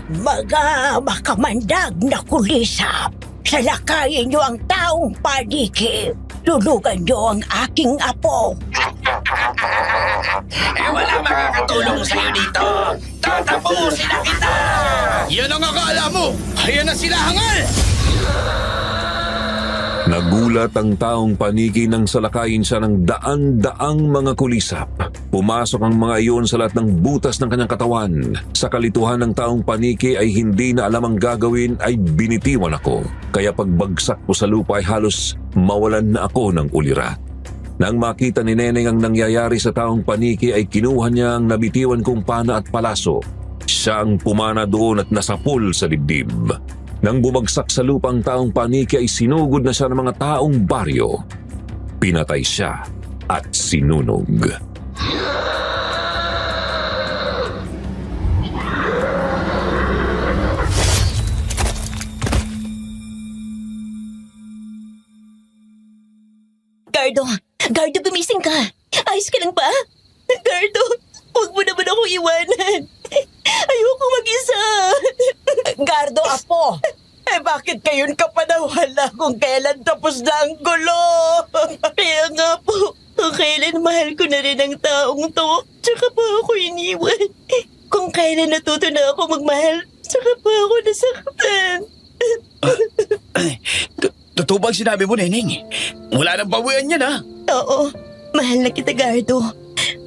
Mga makamandag na kulisap, salakayin niyo ang taong paniki. Lulugan niyo ang aking apo. Wala makakatulong sa'yo dito. Tatapusin na kita! Yan ang akala mo! Ayan na sila, Hangal! Nagulat ang taong paniki nang salakayin siya ng daan-daang mga kulisap. Pumasok ang mga iyon sa lahat ng butas ng kanyang katawan. Sa kalituhan ng taong paniki ay hindi na alam ang gagawin ay binitiwan ako. Kaya pagbagsak ko sa lupa ay halos mawalan na ako ng ulirat. Nang makita ni Neneng ang nangyayari sa taong paniki ay kinuha niya ang nabitiwan kong pana at palaso. Siya ang pumana doon at nasapul sa dibdib. Nang bumagsak sa lupa ang taong paniki ay sinugod na siya ng mga taong baryo. Pinatay siya at sinunog. Gardo, gumising ka. Ayos ka lang ba? Gardo, huwag mo naman ako iwanan. Ayoko mag-isa. Gardo, apo! Bakit kayon ka pa nawala kung kailan tapos na ang gulo? Kaya nga po, kung kailan mahal ko na rin ang taong to, tsaka pa ako iniwan. Kung kailan natuto na ako magmahal, tsaka pa ako nasaktan. Totoo bang sinabi mo, Neneng? Wala nang bawian yan, ha? Oo, mahal na kita, Gardo.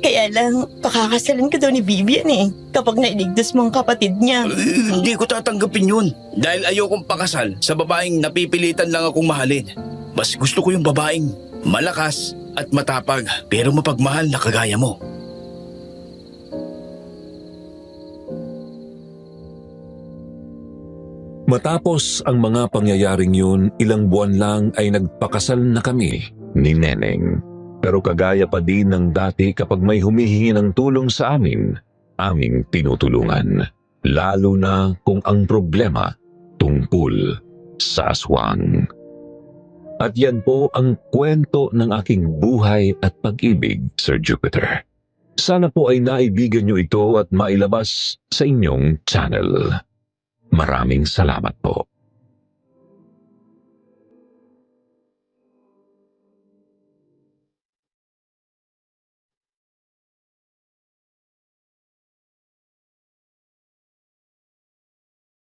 Kaya lang, pakakasalan ka daw ni Vivian kapag nailigtas mo ang kapatid niya. Hindi ko tatanggapin yun. Dahil ayokong pakasal sa babaeng napipilitan lang akong mahalin. Mas gusto ko yung babaeng malakas at matapag pero mapagmahal na kagaya mo. Matapos ang mga pangyayaring yun, ilang buwan lang ay nagpakasal na kami ni Neneng. Pero kagaya pa din ng dati kapag may humihingi ng tulong sa amin, aming tinutulungan. Lalo na kung ang problema tungkol sa aswang. At yan po ang kwento ng aking buhay at pag-ibig, Sir Jupiter. Sana po ay naibigan nyo ito at mailabas sa inyong channel. Maraming salamat po.